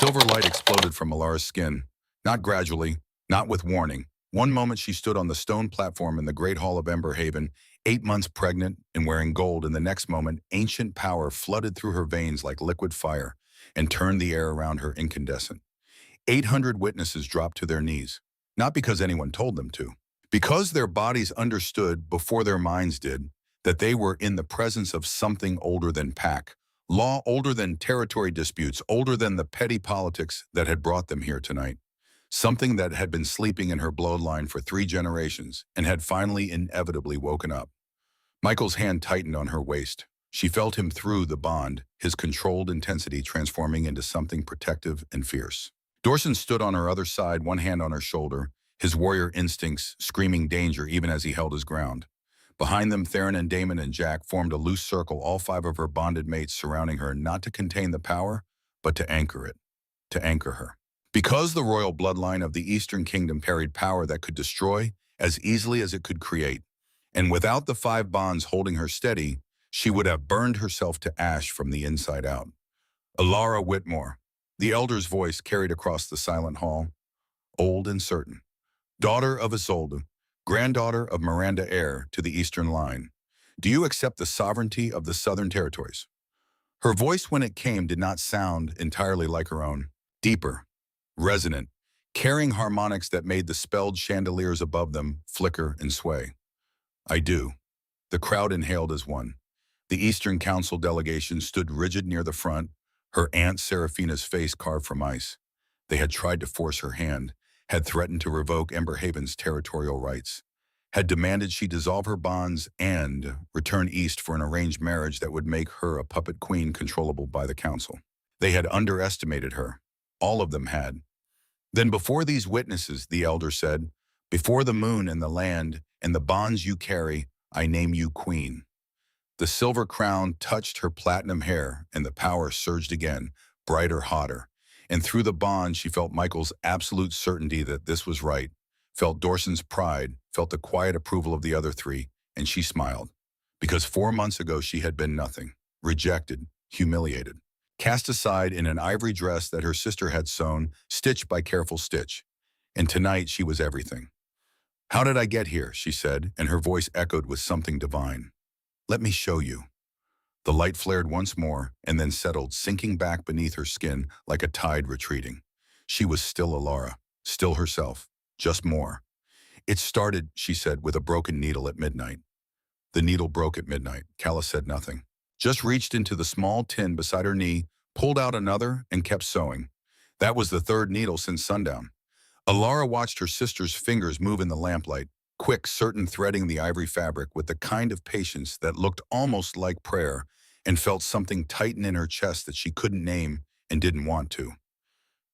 Silver light exploded from Alara's skin, not gradually, not with warning. One moment she stood on the stone platform in the Great Hall of Emberhaven, 8 months pregnant and wearing gold, and the next moment, ancient power flooded through her veins like liquid fire and turned the air around her incandescent. 800 witnesses dropped to their knees, not because anyone told them to, because their bodies understood before their minds did that they were in the presence of something older than pack, law older than territory disputes, older than the petty politics that had brought them here tonight. Something that had been sleeping in her bloodline for 3 generations and had finally inevitably woken up. Michael's hand tightened on her waist. She felt him through the bond, his controlled intensity transforming into something protective and fierce. Dorson stood on her other side, one hand on her shoulder, his warrior instincts screaming danger even as he held his ground. Behind them, Theron and Damon and Jack formed a loose circle, all 5 of her bonded mates surrounding her, not to contain the power, but to anchor it, to anchor her. Because the royal bloodline of the Eastern Kingdom carried power that could destroy as easily as it could create, and without the 5 bonds holding her steady, she would have burned herself to ash from the inside out. Alara Whitmore, the elder's voice carried across the silent hall, old and certain. Daughter of Isolde, granddaughter of Miranda heir to the Eastern line, do you accept the sovereignty of the Southern Territories? Her voice when it came did not sound entirely like her own. Deeper, resonant, carrying harmonics that made the spelled chandeliers above them flicker and sway. I do. The crowd inhaled as one. The Eastern Council delegation stood rigid near the front, her Aunt Seraphina's face carved from ice. They had tried to force her hand, had threatened to revoke Emberhaven's territorial rights, had demanded she dissolve her bonds and return east for an arranged marriage that would make her a puppet queen controllable by the council. They had underestimated her. All of them had. Then before these witnesses, the elder said, before the moon and the land and the bonds you carry, I name you queen. The silver crown touched her platinum hair, and the power surged again, brighter, hotter. And through the bond, she felt Michael's absolute certainty that this was right, felt Dorson's pride, felt the quiet approval of the other 3, and she smiled. Because 4 months ago she had been nothing, rejected, humiliated, cast aside in an ivory dress that her sister had sewn, stitch by careful stitch. And tonight she was everything. How did I get here, she said, and her voice echoed with something divine. Let me show you. The light flared once more and then settled, sinking back beneath her skin like a tide retreating. She was still Alara, still herself, just more. It started, she said, with a broken needle at midnight. The needle broke at midnight. Calla said nothing. Just reached into the small tin beside her knee, pulled out another, and kept sewing. That was the 3rd needle since sundown. Alara watched her sister's fingers move in the lamplight, quick, certain, threading the ivory fabric with the kind of patience that looked almost like prayer, and felt something tighten in her chest that she couldn't name and didn't want to.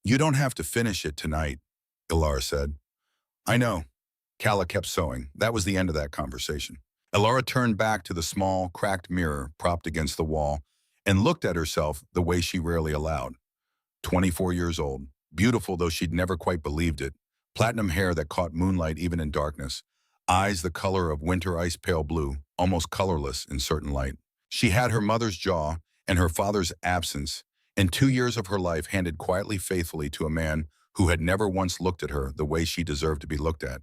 You don't have to finish it tonight, Alara said. I know. Calla kept sewing. That was the end of that conversation. Alara turned back to the small, cracked mirror propped against the wall and looked at herself the way she rarely allowed. 24 years old, beautiful though she'd never quite believed it, platinum hair that caught moonlight even in darkness, eyes the color of winter ice pale blue, almost colorless in certain light. She had her mother's jaw and her father's absence, and 2 years of her life handed quietly faithfully to a man who had never once looked at her the way she deserved to be looked at.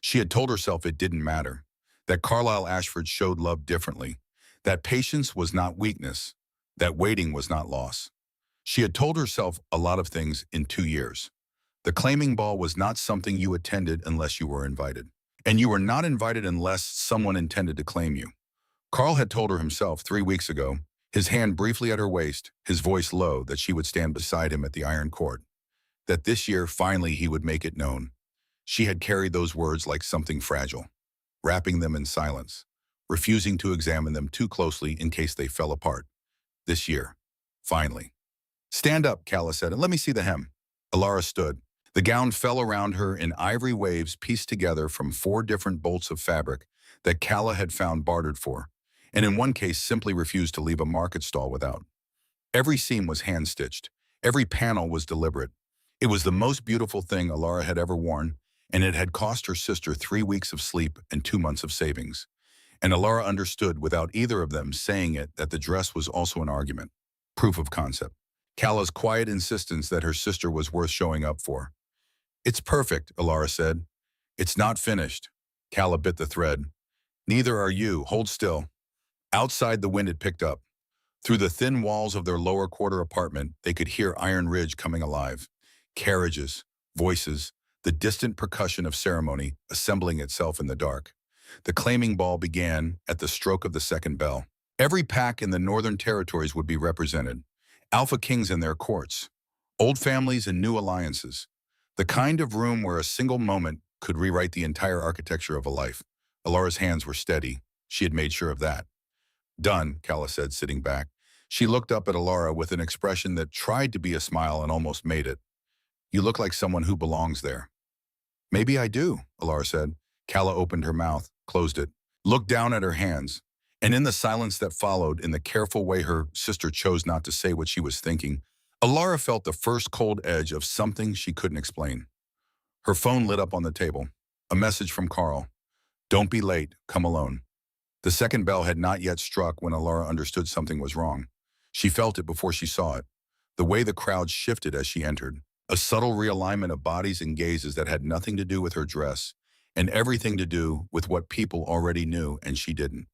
She had told herself it didn't matter, that Carlisle Ashford showed love differently, that patience was not weakness, that waiting was not loss. She had told herself a lot of things in 2 years. The claiming ball was not something you attended unless you were invited. And you were not invited unless someone intended to claim you. Carl had told her himself 3 weeks ago, his hand briefly at her waist, his voice low, that she would stand beside him at the Iron Court. That this year, finally, he would make it known. She had carried those words like something fragile, wrapping them in silence, refusing to examine them too closely in case they fell apart. This year, finally. Stand up, Calla said, and let me see the hem. Alara stood. The gown fell around her in ivory waves pieced together from 4 different bolts of fabric that Calla had found bartered for, and in one case simply refused to leave a market stall without. Every seam was hand-stitched. Every panel was deliberate. It was the most beautiful thing Alara had ever worn, and it had cost her sister 3 weeks of sleep and 2 months of savings. And Alara understood without either of them saying it that the dress was also an argument, proof of concept. Cala's quiet insistence that her sister was worth showing up for. It's perfect, Alara said. It's not finished. Cala bit the thread. Neither are you. Hold still. Outside, the wind had picked up. Through the thin walls of their lower quarter apartment, they could hear Iron Ridge coming alive. Carriages, voices, the distant percussion of ceremony assembling itself in the dark. The claiming ball began at the stroke of the second bell. Every pack in the Northern Territories would be represented. Alpha Kings and their courts. Old families and new alliances. The kind of room where a single moment could rewrite the entire architecture of a life. Alara's hands were steady. She had made sure of that. Done, Calla said, sitting back. She looked up at Alara with an expression that tried to be a smile and almost made it. You look like someone who belongs there. Maybe I do, Alara said. Calla opened her mouth, closed it, looked down at her hands, and in the silence that followed, in the careful way her sister chose not to say what she was thinking, Alara felt the first cold edge of something she couldn't explain. Her phone lit up on the table. A message from Carl. Don't be late, come alone. The second bell had not yet struck when Alara understood something was wrong. She felt it before she saw it. The way the crowd shifted as she entered. A subtle realignment of bodies and gazes that had nothing to do with her dress, and everything to do with what people already knew and she didn't.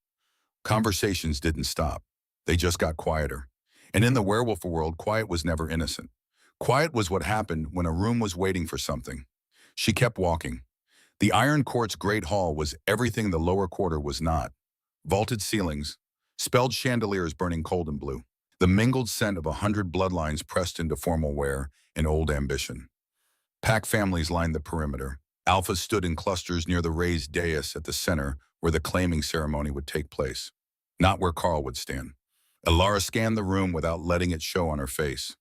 Conversations didn't stop. They just got quieter. And in the werewolf world, quiet was never innocent. Quiet was what happened when a room was waiting for something. She kept walking. The Iron Court's great hall was everything the lower quarter was not. Vaulted ceilings, spelled chandeliers burning cold and blue. The mingled scent of 100 bloodlines pressed into formal wear and old ambition. Pack families lined the perimeter. Alphas stood in clusters near the raised dais at the center where the claiming ceremony would take place, not where Carl would stand. Alara scanned the room without letting it show on her face.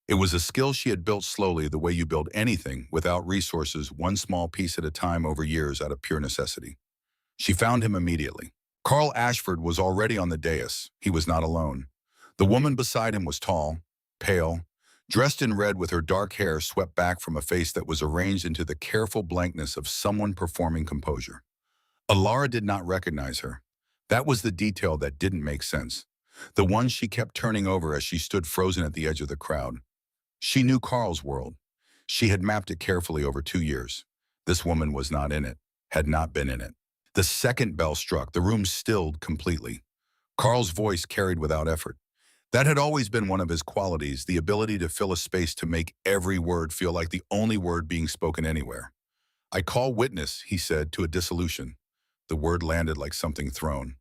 It was a skill she had built slowly, the way you build anything without resources, one small piece at a time over years out of pure necessity. She found him immediately. Carl Ashford was already on the dais. He was not alone. The woman beside him was tall, pale, dressed in red with her dark hair swept back from a face that was arranged into the careful blankness of someone performing composure. Alara did not recognize her. That was the detail that didn't make sense. The one she kept turning over as she stood frozen at the edge of the crowd. She knew Carl's world. She had mapped it carefully over 2 years. This woman was not in it, had not been in it. The second bell struck, the room stilled completely. Carl's voice carried without effort. That had always been one of his qualities, the ability to fill a space to make every word feel like the only word being spoken anywhere. I call witness, he said, to a dissolution. The word landed like something thrown.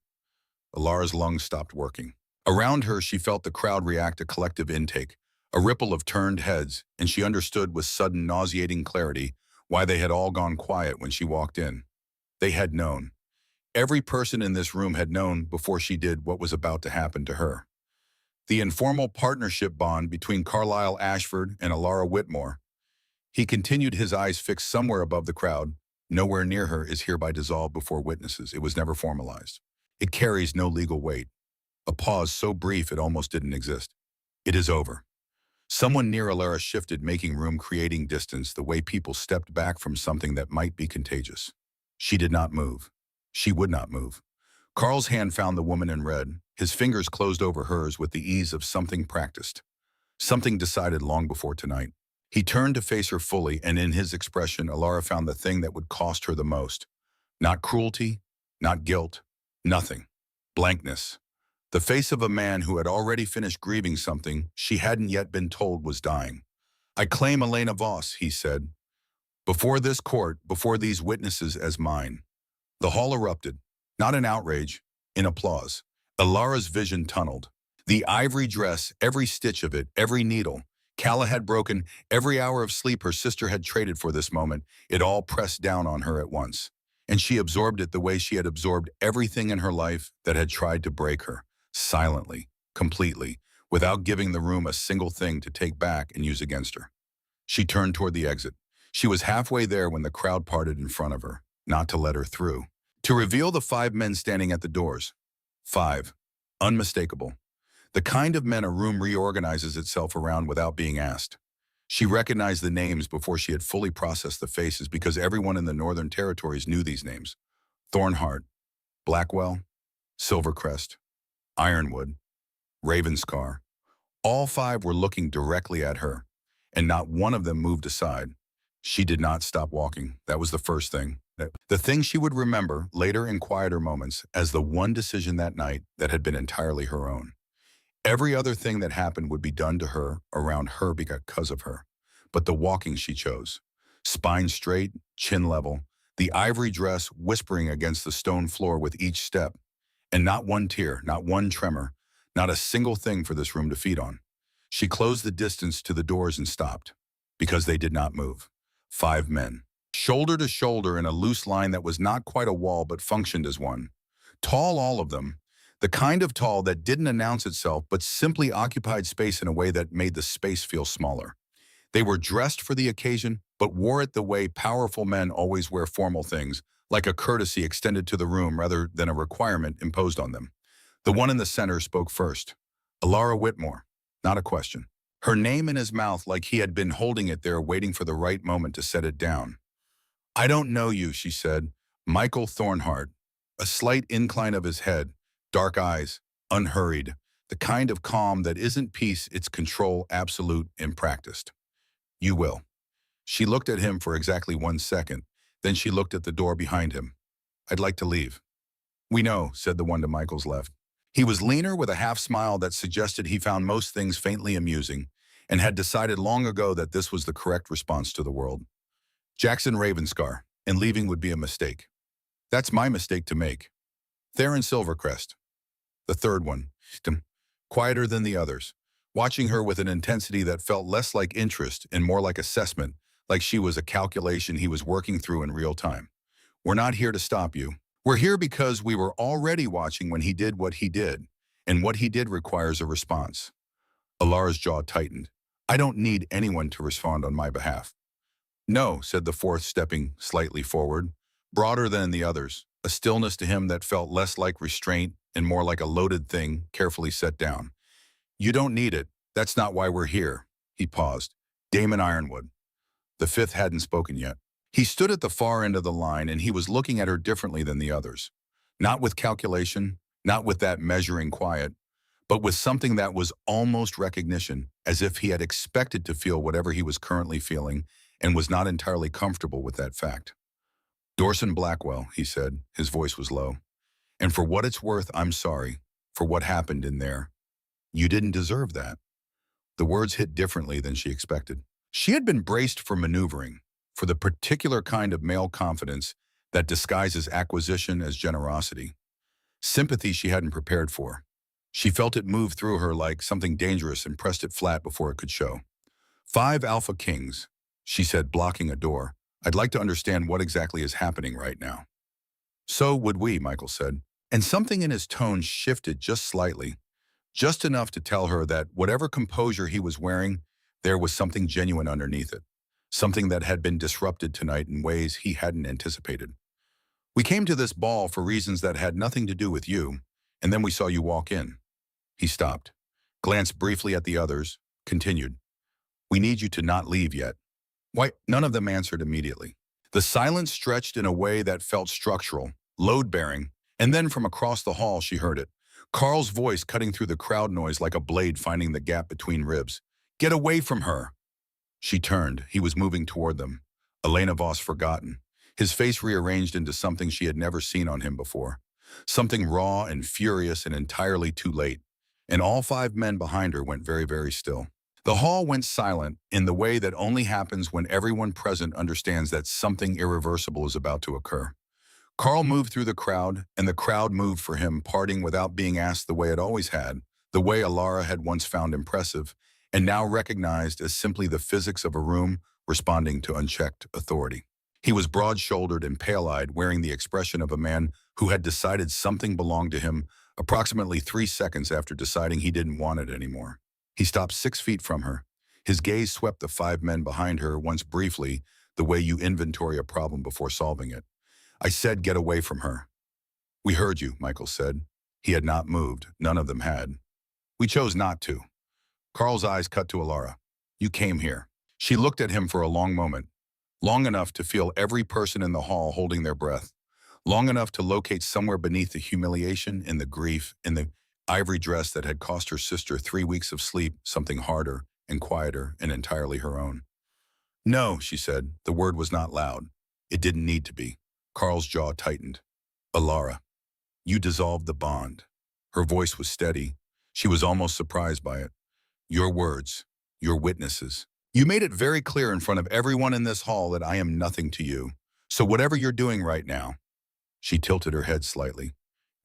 Alara's lungs stopped working. Around her, she felt the crowd react to collective intake, a ripple of turned heads, and she understood with sudden nauseating clarity why they had all gone quiet when she walked in. They had known. Every person in this room had known before she did what was about to happen to her. The informal partnership bond between Carlisle Ashford and Alara Whitmore. He continued, his eyes fixed somewhere above the crowd. Nowhere near her is hereby dissolved before witnesses. It was never formalized. It carries no legal weight. A pause so brief it almost didn't exist. It is over. Someone near Alara shifted, making room, creating distance, the way people stepped back from something that might be contagious. She did not move. She would not move. Carl's hand found the woman in red. His fingers closed over hers with the ease of something practiced. Something decided long before tonight. He turned to face her fully, and in his expression, Alara found the thing that would cost her the most. Not cruelty, not guilt, nothing. Blankness. The face of a man who had already finished grieving something she hadn't yet been told was dying. I claim Elena Voss, he said, before this court, before these witnesses as mine. The hall erupted, not in outrage, in applause. Alara's vision tunneled. The ivory dress, every stitch of it, every needle. Calla had broken, every hour of sleep her sister had traded for this moment, it all pressed down on her at once. And she absorbed it the way she had absorbed everything in her life that had tried to break her, silently, completely, without giving the room a single thing to take back and use against her. She turned toward the exit. She was halfway there when the crowd parted in front of her, not to let her through. To reveal the 5 men standing at the doors. 5. Unmistakable. The kind of men a room reorganizes itself around without being asked. She recognized the names before she had fully processed the faces because everyone in the Northern Territories knew these names. Thornhart, Blackwell, Silvercrest, Ironwood, Ravenscar. All five were looking directly at her, and not one of them moved aside. She did not stop walking. That was the first thing. The thing she would remember later in quieter moments as the one decision that night that had been entirely her own. Every other thing that happened would be done to her around her because of her. But the walking she chose. Spine straight, chin level, the ivory dress whispering against the stone floor with each step. And not one tear, not one tremor, not a single thing for this room to feed on. She closed the distance to the doors and stopped, because they did not move. Five men, shoulder to shoulder in a loose line that was not quite a wall but functioned as one. Tall, all of them, the kind of tall that didn't announce itself but simply occupied space in a way that made the space feel smaller. They were dressed for the occasion, but wore it the way powerful men always wear formal things, like a courtesy extended to the room rather than a requirement imposed on them. The one in the center spoke first. Alara Whitmore, not a question. Her name in his mouth like he had been holding it there waiting for the right moment to set it down. I don't know you, she said. Michael Thornhart. A slight incline of his head, dark eyes, unhurried, the kind of calm that isn't peace, it's control, absolute, impracticed. You will. She looked at him for exactly 1 second, then she looked at the door behind him. I'd like to leave. We know, said the one to Michael's left. He was leaner with a half-smile that suggested he found most things faintly amusing and had decided long ago that this was the correct response to the world. Jackson Ravenscar, and leaving would be a mistake. That's my mistake to make. Theron Silvercrest. The third one, quieter than the others, watching her with an intensity that felt less like interest and more like assessment, like she was a calculation he was working through in real time. We're not here to stop you. We're here because we were already watching when he did what he did, and what he did requires a response. Alara's jaw tightened. I don't need anyone to respond on my behalf. No, said the fourth, stepping slightly forward, broader than the others, a stillness to him that felt less like restraint and more like a loaded thing carefully set down. You don't need it. That's not why we're here. He paused. Damon Ironwood. The fifth hadn't spoken yet. He stood at the far end of the line and he was looking at her differently than the others. Not with calculation, not with that measuring quiet, but with something that was almost recognition, as if he had expected to feel whatever he was currently feeling and was not entirely comfortable with that fact. Dorson Blackwell, he said, his voice was low. And for what it's worth, I'm sorry for what happened in there. You didn't deserve that. The words hit differently than she expected. She had been braced for maneuvering, for the particular kind of male confidence that disguises acquisition as generosity. Sympathy she hadn't prepared for. She felt it move through her like something dangerous and pressed it flat before it could show. 5 Alpha Kings, she said, blocking a door. I'd like to understand what exactly is happening right now. So would we, Michael said, and something in his tone shifted just slightly, just enough to tell her that whatever composure he was wearing, there was something genuine underneath it, something that had been disrupted tonight in ways he hadn't anticipated. We came to this ball for reasons that had nothing to do with you, and then we saw you walk in. He stopped, glanced briefly at the others, continued. We need you to not leave yet. Why? None of them answered immediately. The silence stretched in a way that felt structural, load-bearing, and then from across the hall she heard it. Carl's voice cutting through the crowd noise like a blade finding the gap between ribs. Get away from her! She turned. He was moving toward them. Elena Voss forgotten. His face rearranged into something she had never seen on him before. Something raw and furious and entirely too late. And all 5 men behind her went very, very still. The hall went silent in the way that only happens when everyone present understands that something irreversible is about to occur. Carl moved through the crowd, and the crowd moved for him, parting without being asked the way it always had, the way Alara had once found impressive, and now recognized as simply the physics of a room responding to unchecked authority. He was broad-shouldered and pale-eyed, wearing the expression of a man who had decided something belonged to him approximately 3 seconds after deciding he didn't want it anymore. He stopped 6 feet from her. His gaze swept the 5 men behind her once briefly, the way you inventory a problem before solving it. I said get away from her. We heard you, Michael said. He had not moved. None of them had. We chose not to. Carl's eyes cut to Alara. You came here. She looked at him for a long moment, long enough to feel every person in the hall holding their breath, long enough to locate somewhere beneath the humiliation and the grief and the ivory dress that had cost her sister 3 weeks of sleep, something harder and quieter and entirely her own. No, she said. The word was not loud. It didn't need to be. Carl's jaw tightened. Alara, you dissolved the bond. Her voice was steady. She was almost surprised by it. Your words, your witnesses. You made it very clear in front of everyone in this hall that I am nothing to you. So whatever you're doing right now, she tilted her head slightly.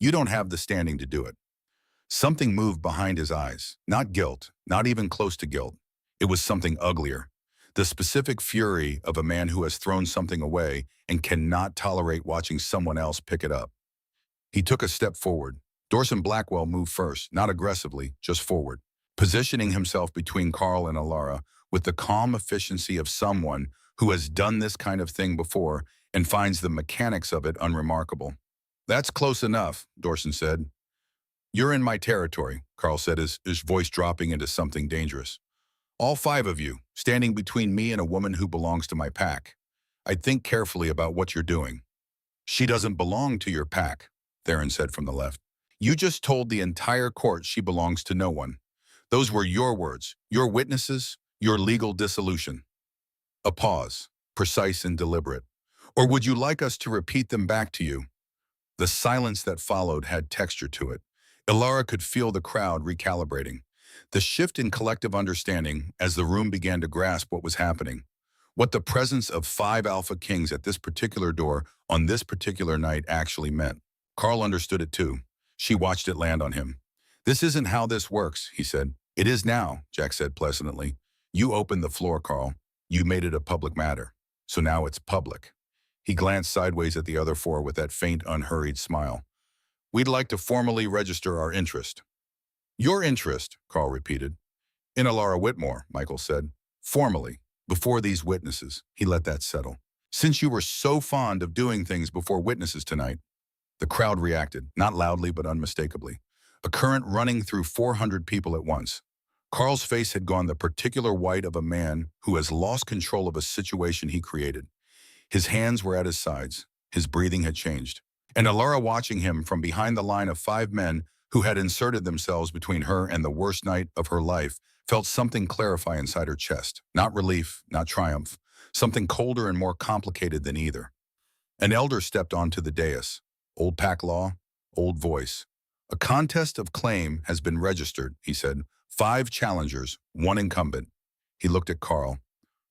You don't have the standing to do it. Something moved behind his eyes. Not guilt, not even close to guilt. It was something uglier. The specific fury of a man who has thrown something away and cannot tolerate watching someone else pick it up. He took a step forward. Dorson Blackwell moved first, not aggressively, just forward, positioning himself between Carl and Alara with the calm efficiency of someone who has done this kind of thing before and finds the mechanics of it unremarkable. That's close enough, Dorson said. You're in my territory, Carl said, his voice dropping into something dangerous. All 5 of you, standing between me and a woman who belongs to my pack. I'd think carefully about what you're doing. She doesn't belong to your pack, Theron said from the left. You just told the entire court she belongs to no one. Those were your words, your witnesses, your legal dissolution. A pause, precise and deliberate. Or would you like us to repeat them back to you? The silence that followed had texture to it. Alara could feel the crowd recalibrating. The shift in collective understanding as the room began to grasp what was happening. What the presence of 5 Alpha Kings at this particular door on this particular night actually meant. Carl understood it too. She watched it land on him. This isn't how this works, he said. It is now, Jack said pleasantly. You opened the floor, Carl. You made it a public matter. So now it's public. He glanced sideways at the other 4 with that faint, unhurried smile. We'd like to formally register our interest. Your interest, Carl repeated. In Alara Whitmore, Michael said. Formally, before these witnesses. He let that settle. Since you were so fond of doing things before witnesses tonight. The crowd reacted, not loudly but unmistakably. A current running through 400 people at once. Carl's face had gone the particular white of a man who has lost control of a situation he created. His hands were at his sides. His breathing had changed. And Alara, watching him from behind the line of 5 men who had inserted themselves between her and the worst night of her life, felt something clarify inside her chest. Not relief, not triumph. Something colder and more complicated than either. An elder stepped onto the dais. Old pack law, old voice. A contest of claim has been registered, he said. 5 challengers, 1 incumbent. He looked at Carl,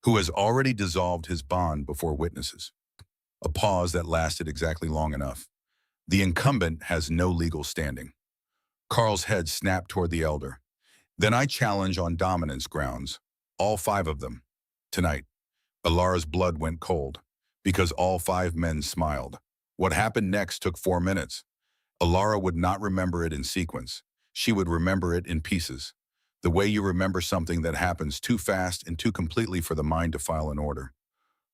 who has already dissolved his bond before witnesses. A pause that lasted exactly long enough. The incumbent has no legal standing. Carl's head snapped toward the elder. Then I challenge on dominance grounds. All 5 of them. Tonight. Alara's blood went cold, because all 5 men smiled. What happened next took 4 minutes. Alara would not remember it in sequence. She would remember it in pieces. The way you remember something that happens too fast and too completely for the mind to file an order.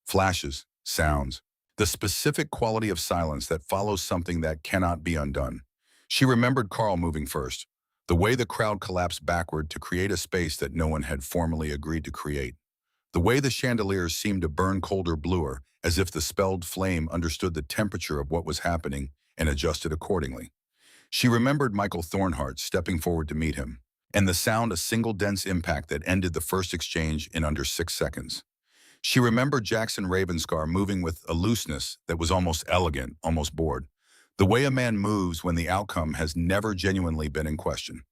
Flashes, sounds, the specific quality of silence that follows something that cannot be undone. She remembered Carl moving first, the way the crowd collapsed backward to create a space that no one had formally agreed to create. The way the chandeliers seemed to burn colder, bluer, as if the spelled flame understood the temperature of what was happening and adjusted accordingly. She remembered Michael Thornhart stepping forward to meet him, and the sound a single dense impact that ended the first exchange in under 6 seconds. She remembered Jackson Ravenscar moving with a looseness that was almost elegant, almost bored. The way a man moves when the outcome has never genuinely been in question.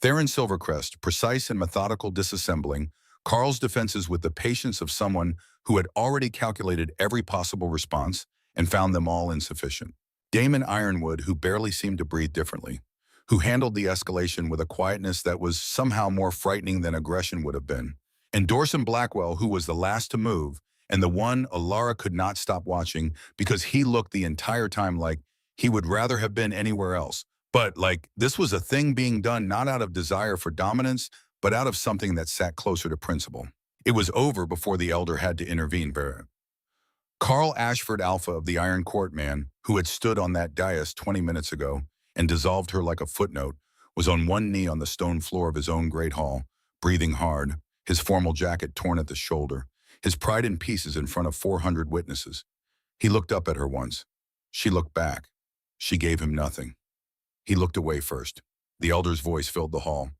Theron Silvercrest, precise and methodical disassembling Carl's defenses with the patience of someone who had already calculated every possible response and found them all insufficient. Damon Ironwood, who barely seemed to breathe differently, who handled the escalation with a quietness that was somehow more frightening than aggression would have been. And Dorson Blackwell, who was the last to move, and the one Alara could not stop watching because he looked the entire time like he would rather have been anywhere else. But like this was a thing being done not out of desire for dominance, but out of something that sat closer to principle. It was over before the elder had to intervene. Carl Ashford Alpha of the Iron Court man, who had stood on that dais 20 minutes ago and dissolved her like a footnote, was on one knee on the stone floor of his own great hall, breathing hard, his formal jacket torn at the shoulder, his pride in pieces in front of 400 witnesses. He looked up at her once. She looked back. She gave him nothing. He looked away first, The elder's voice filled the hall.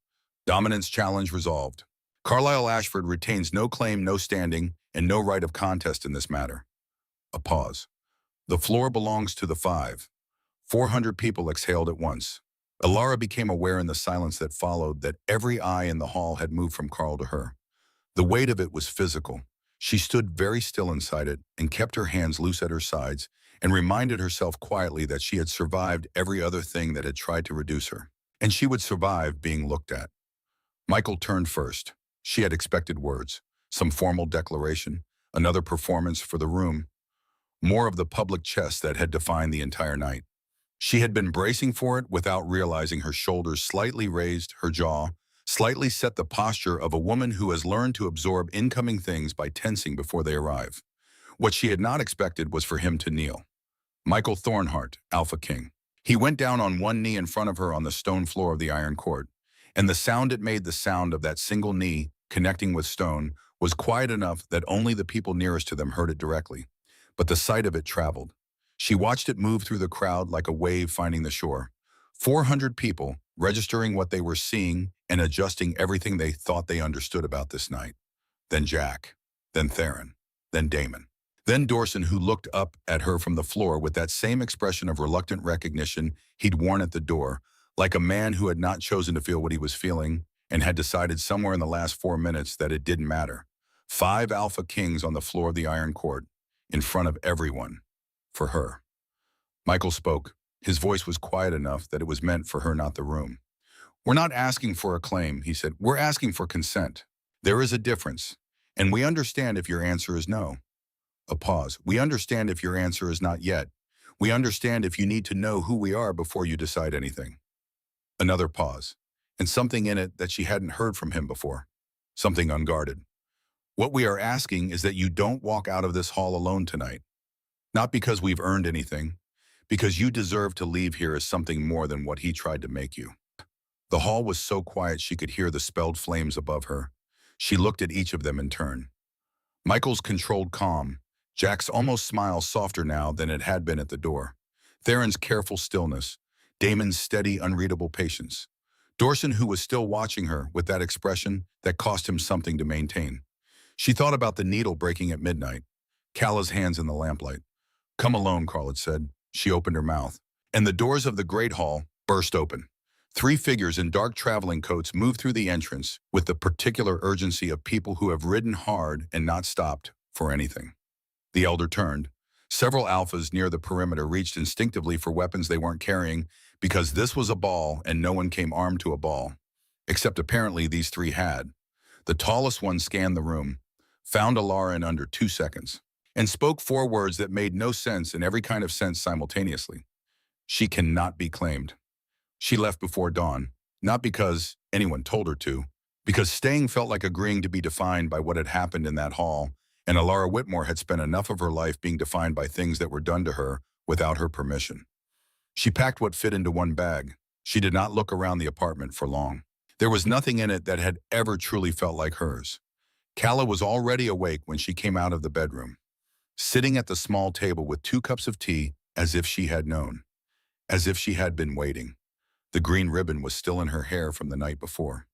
Dominance challenge resolved. Carlisle Ashford retains no claim, no standing, and no right of contest in this matter. A pause. The floor belongs to the five. 400 people exhaled at once. Alara became aware in the silence that followed that every eye in the hall had moved from Carl to her. The weight of it was physical. She stood very still inside it and kept her hands loose at her sides and reminded herself quietly that she had survived every other thing that had tried to reduce her. And she would survive being looked at. Michael turned first. She had expected words, some formal declaration, another performance for the room, more of the public chess that had defined the entire night. She had been bracing for it without realizing her shoulders slightly raised, her jaw slightly set, the posture of a woman who has learned to absorb incoming things by tensing before they arrive. What she had not expected was for him to kneel. Michael Thornhart, AlphaKing. He went down on one knee in front of her on the stone floor of the iron court, and the sound it made, the sound of that single knee connecting with stone, was quiet enough that only the people nearest to them heard it directly. But the sight of it traveled. She watched it move through the crowd like a wave finding the shore. 400 people, registering what they were seeing and adjusting everything they thought they understood about this night. Then Jack, then Theron, then Damon. Then Dorson, who looked up at her from the floor with that same expression of reluctant recognition he'd worn at the door, like a man who had not chosen to feel what he was feeling and had decided somewhere in the last 4 minutes that it didn't matter. 5 Alpha Kings on the floor of the Iron Court, in front of everyone, for her. Michael spoke. His voice was quiet enough that it was meant for her, not the room. "We're not asking for acclaim," he said. "We're asking for consent. There is a difference, and we understand if your answer is no." A pause. "We understand if your answer is not yet. We understand if you need to know who we are before you decide anything." Another pause, and something in it that she hadn't heard from him before. Something unguarded. "What we are asking is that you don't walk out of this hall alone tonight. Not because we've earned anything, because you deserve to leave here as something more than what he tried to make you." The hall was so quiet she could hear the spelled flames above her. She looked at each of them in turn. Michael's controlled calm, Jack's almost smile softer now than it had been at the door, Theron's careful stillness, Damon's steady, unreadable patience, Dorson, who was still watching her with that expression that cost him something to maintain. She thought about the needle breaking at midnight, Calla's hands in the lamplight. "Come alone," Carl had said. She opened her mouth, and the doors of the great hall burst open. 3 figures in dark traveling coats moved through the entrance with the particular urgency of people who have ridden hard and not stopped for anything. The elder turned. Several alphas near the perimeter reached instinctively for weapons they weren't carrying because this was a ball and no one came armed to a ball. Except apparently these 3 had. The tallest one scanned the room, found Alara in under 2 seconds, and spoke 4 words that made no sense and every kind of sense simultaneously. "She cannot be claimed." She left before dawn, not because anyone told her to, because staying felt like agreeing to be defined by what had happened in that hall, and Alara Whitmore had spent enough of her life being defined by things that were done to her without her permission. She packed what fit into one bag. She did not look around the apartment for long. There was nothing in it that had ever truly felt like hers. Calla was already awake when she came out of the bedroom, sitting at the small table with 2 cups of tea, as if she had known, as if she had been waiting. The green ribbon was still in her hair from the night before.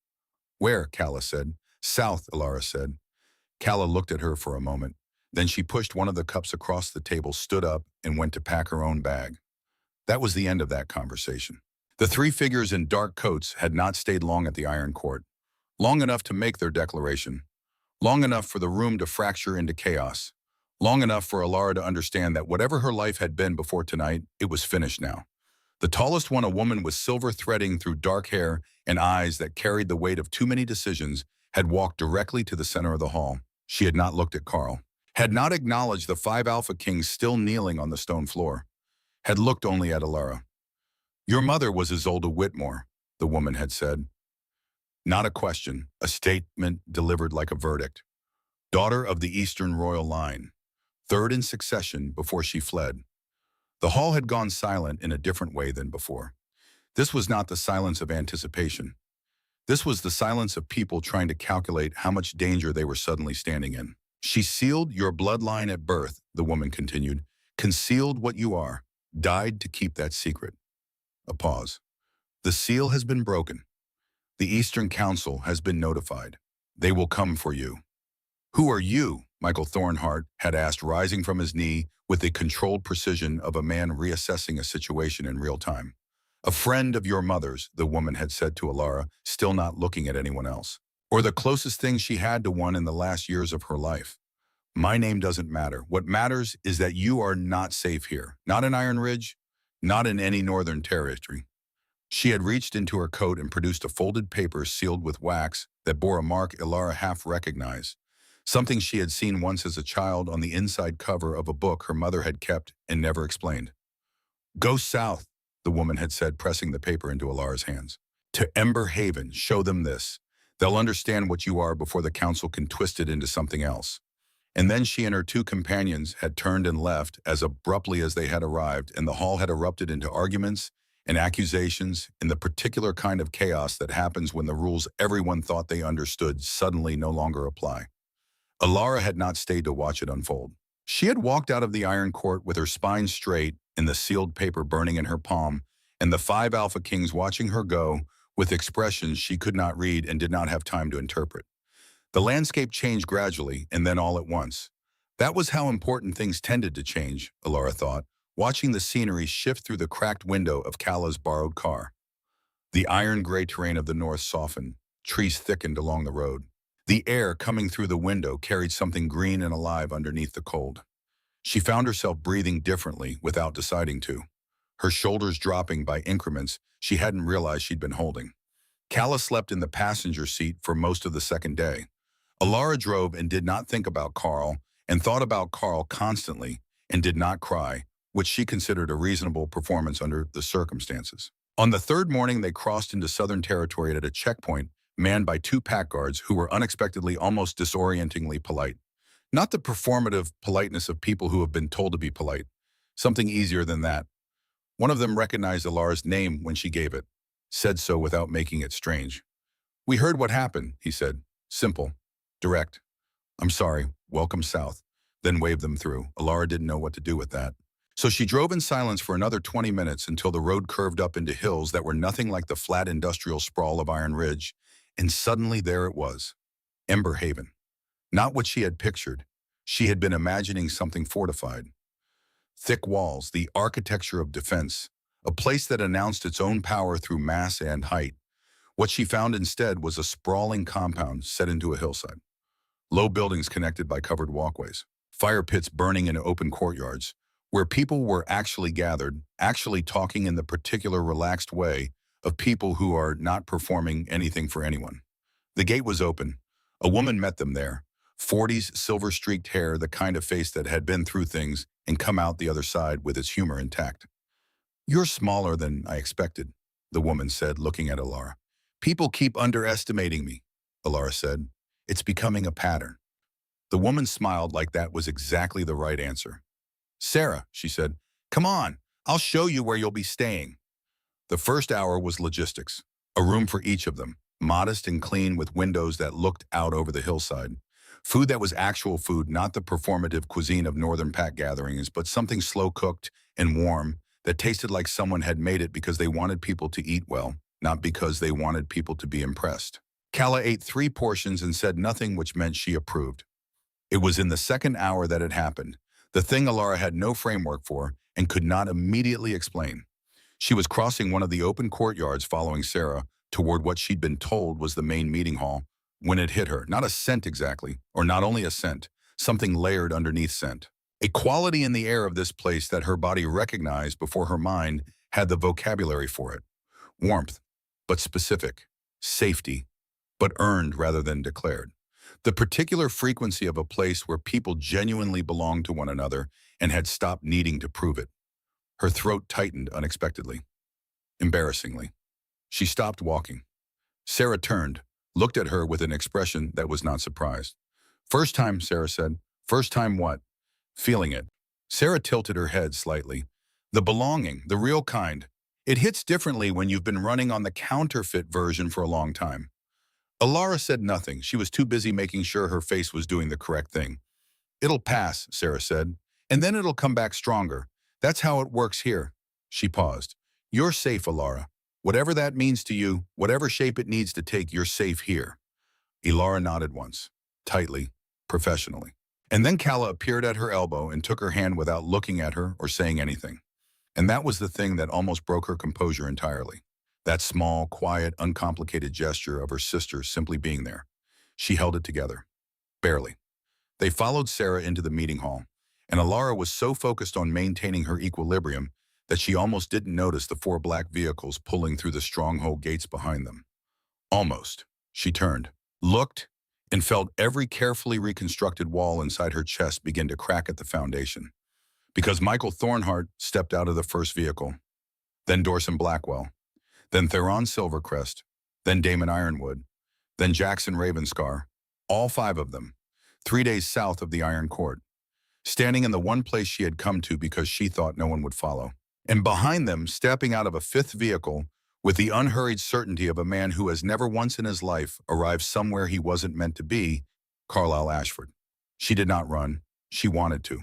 "Where?" Calla said. "South," Alara said. Calla looked at her for a moment. Then she pushed one of the cups across the table, stood up, and went to pack her own bag. That was the end of that conversation. The 3 figures in dark coats had not stayed long at the Iron Court. Long enough to make their declaration. Long enough for the room to fracture into chaos. Long enough for Alara to understand that whatever her life had been before tonight, it was finished now. The tallest one, a woman with silver threading through dark hair and eyes that carried the weight of too many decisions, had walked directly to the center of the hall. She had not looked at Carl, had not acknowledged the 5 Alpha Kings still kneeling on the stone floor, had looked only at Alara. "Your mother was Isolde Whitmore," the woman had said. Not a question, a statement delivered like a verdict. Daughter of the Eastern royal line, 3rd in succession before she fled. The hall had gone silent in a different way than before. This was not the silence of anticipation. This was the silence of people trying to calculate how much danger they were suddenly standing in. "She sealed your bloodline at birth," the woman continued, "concealed what you are, died to keep that secret." A pause. The seal has been broken. The Eastern Council has been notified. They will come for you. Who are you? Michael Thornhart had asked, rising from his knee with the controlled precision of a man reassessing a situation in real time. A friend of your mother's, the woman had said to Alara, still not looking at anyone else. Or the closest thing she had to one in the last years of her life. My name doesn't matter. What matters is that you are not safe here. Not in Iron Ridge, not in any northern territory. She had reached into her coat and produced a folded paper sealed with wax that bore a mark Ilara half recognized, something she had seen once as a child on the inside cover of a book her mother had kept and never explained. Go south, the woman had said, pressing the paper into Ilara's hands. To Ember Haven, show them this. They'll understand what you are before the council can twist it into something else. And then she and her two companions had turned and left as abruptly as they had arrived, and the hall had erupted into arguments and accusations in the particular kind of chaos that happens when the rules everyone thought they understood suddenly no longer apply. Alara had not stayed to watch it unfold. She had walked out of the Iron Court with her spine straight and the sealed paper burning in her palm, and the 5 Alpha Kings watching her go with expressions she could not read and did not have time to interpret. The landscape changed gradually and then all at once. That was how important things tended to change, Alara thought, watching the scenery shift through the cracked window of Kala's borrowed car. The iron-gray terrain of the north softened, trees thickened along the road. The air coming through the window carried something green and alive underneath the cold. She found herself breathing differently without deciding to, her shoulders dropping by increments she hadn't realized she'd been holding. Kala slept in the passenger seat for most of the second day. Alara drove and did not think about Carl, and thought about Carl constantly, and did not cry, which she considered a reasonable performance under the circumstances. On the third morning, they crossed into Southern territory at a checkpoint manned by 2 pack guards who were unexpectedly almost disorientingly polite. Not the performative politeness of people who have been told to be polite. Something easier than that. One of them recognized Alara's name when she gave it, said so without making it strange. We heard what happened, he said. Simple. Direct. I'm sorry. Welcome south. Then waved them through. Alara didn't know what to do with that. So she drove in silence for another 20 minutes until the road curved up into hills that were nothing like the flat industrial sprawl of Iron Ridge, and suddenly there it was. Ember Haven. Not what she had pictured. She had been imagining something fortified. Thick walls, the architecture of defense, a place that announced its own power through mass and height. What she found instead was a sprawling compound set into a hillside. Low buildings connected by covered walkways. Fire pits burning in open courtyards, where people were actually gathered, actually talking in the particular relaxed way of people who are not performing anything for anyone. The gate was open. A woman met them there. 40s, silver-streaked hair, the kind of face that had been through things and come out the other side with its humor intact. You're smaller than I expected, the woman said, looking at Alara. People keep underestimating me, Alara said. It's becoming a pattern. The woman smiled like that was exactly the right answer. Sarah, she said, come on, I'll show you where you'll be staying. The first hour was logistics, a room for each of them, modest and clean with windows that looked out over the hillside. Food that was actual food, not the performative cuisine of northern pack gatherings, but something slow-cooked and warm that tasted like someone had made it because they wanted people to eat well, not because they wanted people to be impressed. Kala ate 3 portions and said nothing, which meant she approved. It was in the second hour that it happened, the thing Alara had no framework for and could not immediately explain. She was crossing one of the open courtyards following Sarah toward what she'd been told was the main meeting hall when it hit her. Not a scent exactly, or not only a scent, something layered underneath scent. A quality in the air of this place that her body recognized before her mind had the vocabulary for it. Warmth, but specific. Safety, but earned rather than declared. The particular frequency of a place where people genuinely belonged to one another and had stopped needing to prove it. Her throat tightened unexpectedly. Embarrassingly. She stopped walking. Sarah turned, looked at her with an expression that was not surprised. First time, Sarah said. First time what? Feeling it. Sarah tilted her head slightly. The belonging, the real kind. It hits differently when you've been running on the counterfeit version for a long time. Alara said nothing. She was too busy making sure her face was doing the correct thing. It'll pass, Sarah said, and then it'll come back stronger. That's how it works here. She paused. You're safe, Alara. Whatever that means to you, whatever shape it needs to take, you're safe here. Ilara nodded once, tightly, professionally. And then Kala appeared at her elbow and took her hand without looking at her or saying anything. And that was the thing that almost broke her composure entirely. That small, quiet, uncomplicated gesture of her sister simply being there. She held it together. Barely. They followed Sarah into the meeting hall, and Ilara was so focused on maintaining her equilibrium that she almost didn't notice the four black vehicles pulling through the stronghold gates behind them. Almost. She turned, looked, and felt every carefully reconstructed wall inside her chest begin to crack at the foundation. Because Michael Thornhart stepped out of the first vehicle, then Dorson Blackwell, then Theron Silvercrest, then Damon Ironwood, then Jackson Ravenscar, all five of them, 3 days south of the Iron Court, standing in the one place she had come to because she thought no one would follow. And behind them, stepping out of a fifth vehicle, with the unhurried certainty of a man who has never once in his life arrived somewhere he wasn't meant to be, Carlisle Ashford. She did not run. She wanted to.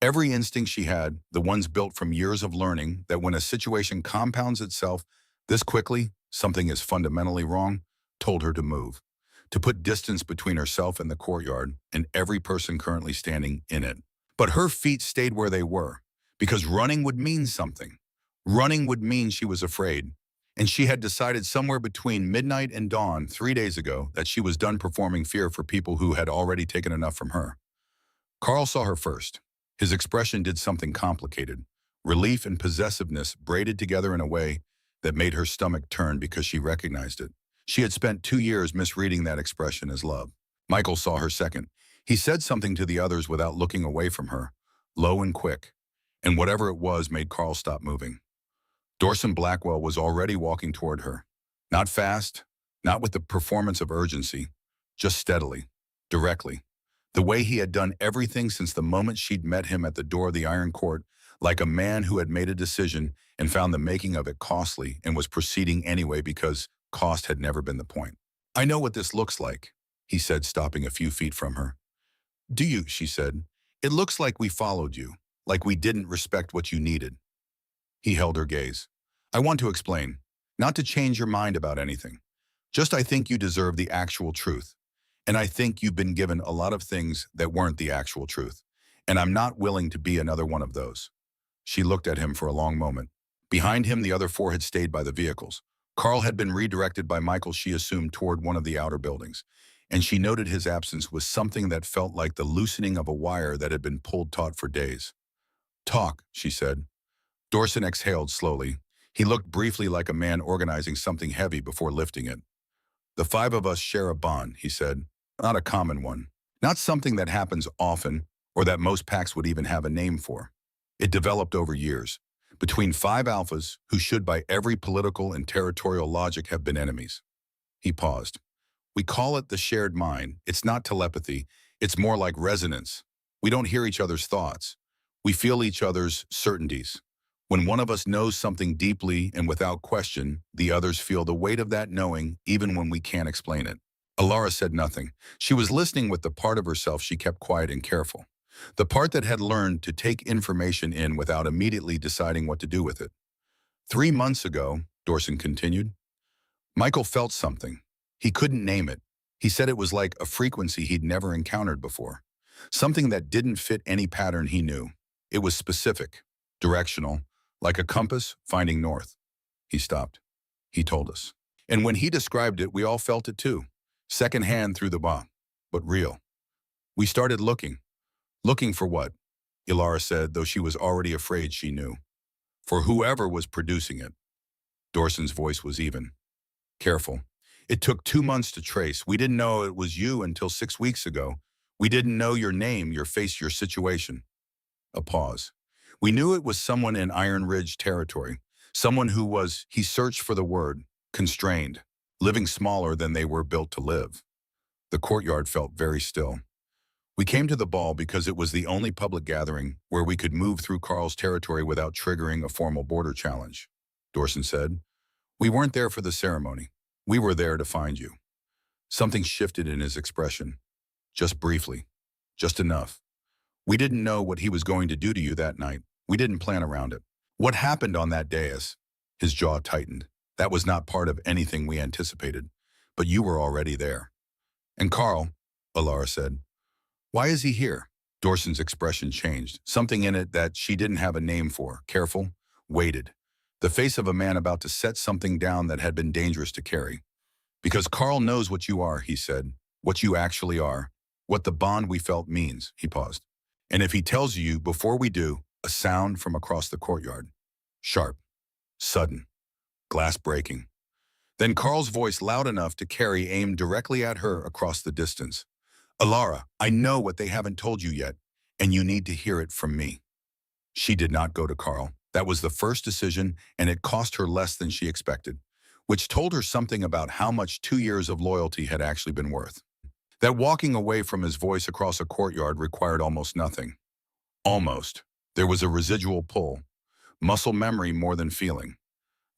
Every instinct she had, the ones built from years of learning that when a situation compounds itself this quickly, something is fundamentally wrong, told her to move, to put distance between herself and the courtyard and every person currently standing in it. But her feet stayed where they were, because running would mean something. Running would mean she was afraid, and she had decided somewhere between midnight and dawn 3 days ago that she was done performing fear for people who had already taken enough from her. Carl saw her first. His expression did something complicated. Relief and possessiveness braided together in a way that made her stomach turn because she recognized it. She had spent 2 years misreading that expression as love. Michael saw her second. He said something to the others without looking away from her, low and quick, and whatever it was made Carl stop moving. Dorson Blackwell was already walking toward her. Not fast, not with the performance of urgency, just steadily, directly. The way he had done everything since the moment she'd met him at the door of the Iron Court, like a man who had made a decision and found the making of it costly and was proceeding anyway because cost had never been the point. "I know what this looks like," he said, stopping a few feet from her. "Do you?" she said. "It looks like we followed you, like we didn't respect what you needed." He held her gaze. "I want to explain, not to change your mind about anything. Just I think you deserve the actual truth. And I think you've been given a lot of things that weren't the actual truth. And I'm not willing to be another one of those." She looked at him for a long moment. Behind him, the other four had stayed by the vehicles. Carl had been redirected by Michael, she assumed, toward one of the outer buildings. And she noted his absence with something that felt like the loosening of a wire that had been pulled taut for days. "Talk," she said. Dorson exhaled slowly. He looked briefly like a man organizing something heavy before lifting it. "The five of us share a bond," he said. "Not a common one. Not something that happens often or that most packs would even have a name for. It developed over years, between 5 alphas who should by every political and territorial logic have been enemies." He paused. "We call it the shared mind. It's not telepathy. It's more like resonance. We don't hear each other's thoughts. We feel each other's certainties. When one of us knows something deeply and without question, the others feel the weight of that knowing even when we can't explain it." Ilara said nothing. She was listening with the part of herself she kept quiet and careful. The part that had learned to take information in without immediately deciding what to do with it. 3 months ago, Dorson continued, Michael felt something. He couldn't name it. He said it was like a frequency he'd never encountered before. Something that didn't fit any pattern he knew. It was specific, directional, like a compass finding north. He stopped. He told us. And when he described it, we all felt it too. Secondhand through the bomb, but real. We started looking. Looking for what? Ilara said, though she was already afraid she knew. For whoever was producing it. Dorson's voice was even. Careful. It took 2 months to trace. We didn't know it was you until 6 weeks ago. We didn't know your name, your face, your situation. A pause. We knew it was someone in Iron Ridge territory. Someone who was, he searched for the word, constrained, living smaller than they were built to live. The courtyard felt very still. We came to the ball because it was the only public gathering where we could move through Carl's territory without triggering a formal border challenge. Dorson said, "We weren't there for the ceremony. We were there to find you." Something shifted in his expression. Just briefly. Just enough. We didn't know what he was going to do to you that night. We didn't plan around it. What happened on that dais? His jaw tightened. That was not part of anything we anticipated, but you were already there. And Carl, Alara said, why is he here? Dorson's expression changed, something in it that she didn't have a name for, careful, waited. The face of a man about to set something down that had been dangerous to carry. Because Carl knows what you are, he said, what you actually are, what the bond we felt means, he paused. And if he tells you before we do, a sound from across the courtyard. Sharp, sudden, glass breaking. Then Carl's voice loud enough to carry aimed directly at her across the distance. Alara, I know what they haven't told you yet, and you need to hear it from me. She did not go to Carl. That was the first decision, and it cost her less than she expected, which told her something about how much 2 years of loyalty had actually been worth. That walking away from his voice across a courtyard required almost nothing. Almost. There was a residual pull, muscle memory more than feeling.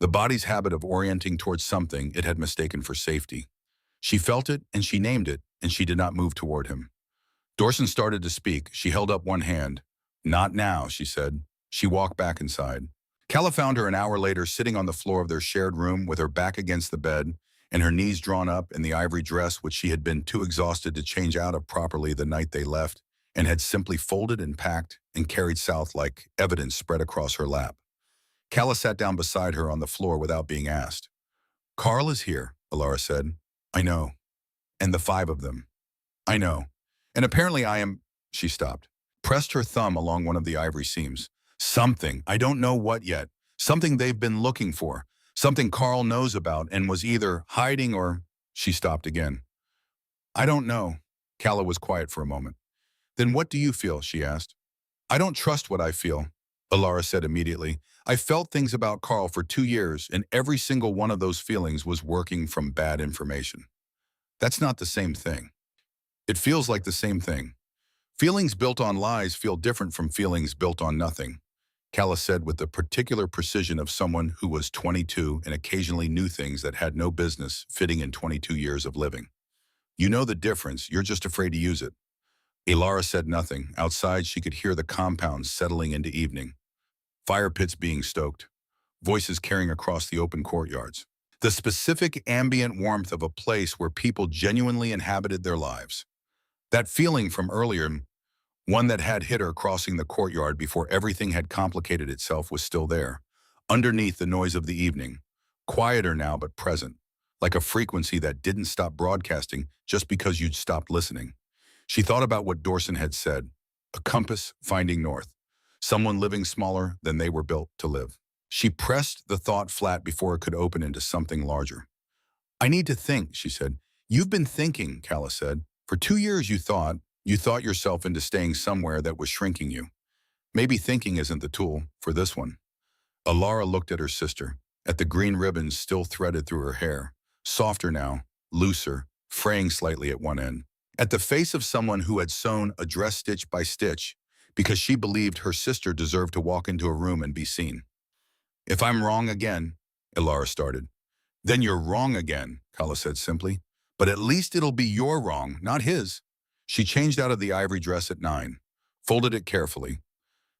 The body's habit of orienting towards something it had mistaken for safety. She felt it, and she named it, and she did not move toward him. Dorson started to speak. She held up one hand. Not now, she said. She walked back inside. Calla found her an hour later sitting on the floor of their shared room with her back against the bed and her knees drawn up in the ivory dress which she had been too exhausted to change out of properly the night they left and had simply folded and packed and carried south like evidence spread across her lap. Calla sat down beside her on the floor without being asked. Carl is here, Alara said. I know. And the 5 of them. I know. And apparently I am... She stopped, pressed her thumb along one of the ivory seams. Something, I don't know what yet. Something they've been looking for. Something Carl knows about and was either hiding or... She stopped again. I don't know. Calla was quiet for a moment. Then what do you feel? She asked. I don't trust what I feel, Alara said immediately. I felt things about Carl for 2 years, and every single one of those feelings was working from bad information. That's not the same thing. It feels like the same thing. Feelings built on lies feel different from feelings built on nothing, Calla said with the particular precision of someone who was 22 and occasionally knew things that had no business fitting in 22 years of living. You know the difference, you're just afraid to use it. Alara said nothing. Outside, she could hear the compound settling into evening. Fire pits being stoked. Voices carrying across the open courtyards. The specific ambient warmth of a place where people genuinely inhabited their lives. That feeling from earlier, one that had hit her crossing the courtyard before everything had complicated itself, was still there, underneath the noise of the evening, quieter now but present, like a frequency that didn't stop broadcasting just because you'd stopped listening. She thought about what Dorson had said, a compass finding north, someone living smaller than they were built to live. She pressed the thought flat before it could open into something larger. I need to think, she said. You've been thinking, Calla said. For 2 years you thought yourself into staying somewhere that was shrinking you. Maybe thinking isn't the tool for this one. Alara looked at her sister, at the green ribbons still threaded through her hair, softer now, looser, fraying slightly at one end. At the face of someone who had sewn a dress stitch by stitch because she believed her sister deserved to walk into a room and be seen. If I'm wrong again, Alara started. Then you're wrong again, Calla said simply. But at least it'll be your wrong, not his. She changed out of the ivory dress at 9, folded it carefully,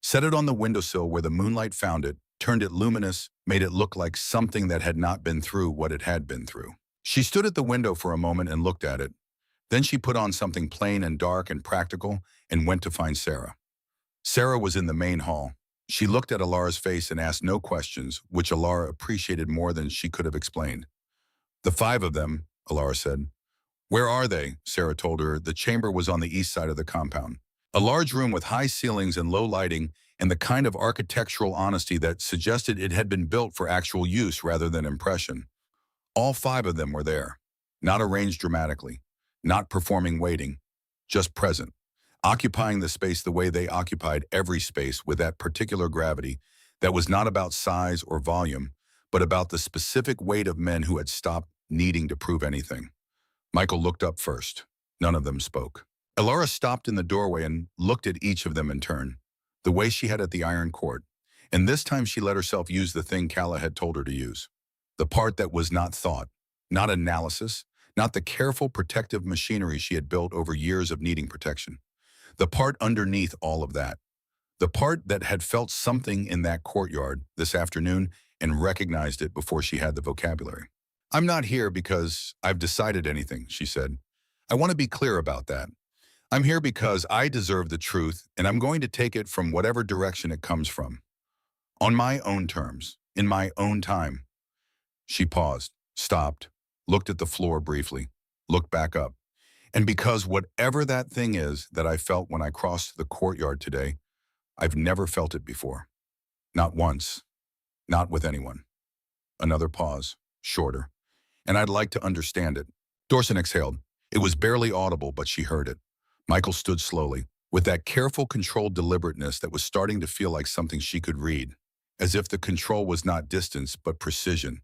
set it on the windowsill where the moonlight found it, turned it luminous, made it look like something that had not been through what it had been through. She stood at the window for a moment and looked at it. Then she put on something plain and dark and practical and went to find Sarah. Sarah was in the main hall. She looked at Alara's face and asked no questions, which Alara appreciated more than she could have explained. The 5 of them, Alara said. Where are they? Sarah told her. The chamber was on the east side of the compound. A large room with high ceilings and low lighting and the kind of architectural honesty that suggested it had been built for actual use rather than impression. All 5 of them were there, not arranged dramatically, not performing waiting, just present, occupying the space the way they occupied every space with that particular gravity that was not about size or volume, but about the specific weight of men who had stopped needing to prove anything. Michael looked up first. None of them spoke. Alara stopped in the doorway and looked at each of them in turn, the way she had at the iron court, and this time she let herself use the thing Calla had told her to use. The part that was not thought, not analysis, not the careful protective machinery she had built over years of needing protection. The part underneath all of that. The part that had felt something in that courtyard this afternoon and recognized it before she had the vocabulary. "I'm not here because I've decided anything," she said. "I want to be clear about that. I'm here because I deserve the truth, and I'm going to take it from whatever direction it comes from. On my own terms, in my own time." She paused, stopped, looked at the floor briefly, looked back up. "And because whatever that thing is that I felt when I crossed the courtyard today, I've never felt it before. Not once. Not with anyone." Another pause, shorter. "And I'd like to understand it." Dorson exhaled. It was barely audible, but she heard it. Michael stood slowly, with that careful, controlled deliberateness that was starting to feel like something she could read, as if the control was not distance, but precision,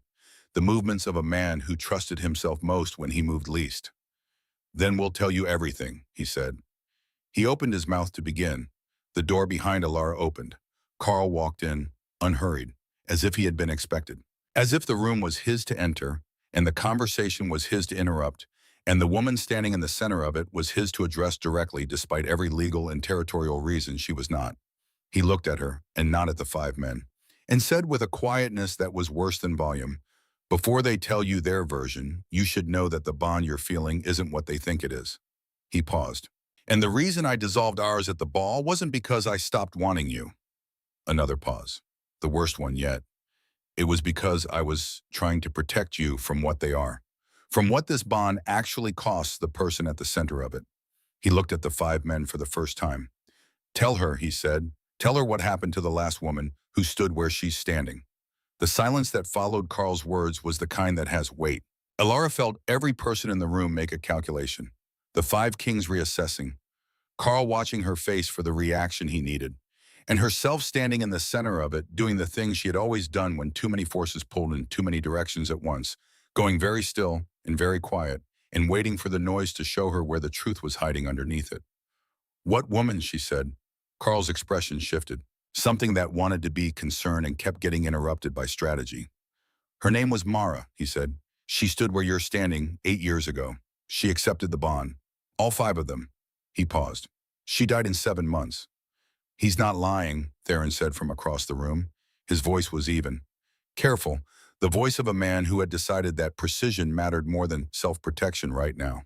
the movements of a man who trusted himself most when he moved least. "Then we'll tell you everything," he said. He opened his mouth to begin. The door behind Alara opened. Carl walked in, unhurried, as if he had been expected. As if the room was his to enter, and the conversation was his to interrupt, and the woman standing in the center of it was his to address directly despite every legal and territorial reason she was not. He looked at her, and not at the five men, and said with a quietness that was worse than volume, "Before they tell you their version, you should know that the bond you're feeling isn't what they think it is." He paused. "And the reason I dissolved ours at the ball wasn't because I stopped wanting you." Another pause. The worst one yet. "It was because I was trying to protect you from what they are, from what this bond actually costs the person at the center of it." He looked at the five men for the first time. "Tell her," he said. "Tell her what happened to the last woman who stood where she's standing." The silence that followed Carl's words was the kind that has weight. Alara felt every person in the room make a calculation. The five kings reassessing, Carl watching her face for the reaction he needed, and herself standing in the center of it, doing the thing she had always done when too many forces pulled in too many directions at once, going very still and very quiet, and waiting for the noise to show her where the truth was hiding underneath it. "What woman?" she said. Carl's expression shifted. Something that wanted to be concern and kept getting interrupted by strategy. "Her name was Mara," he said. "She stood where you're standing 8 years ago. She accepted the bond. All five of them." He paused. "She died in 7 months." "He's not lying," Theron said from across the room. His voice was even. Careful, the voice of a man who had decided that precision mattered more than self-protection right now.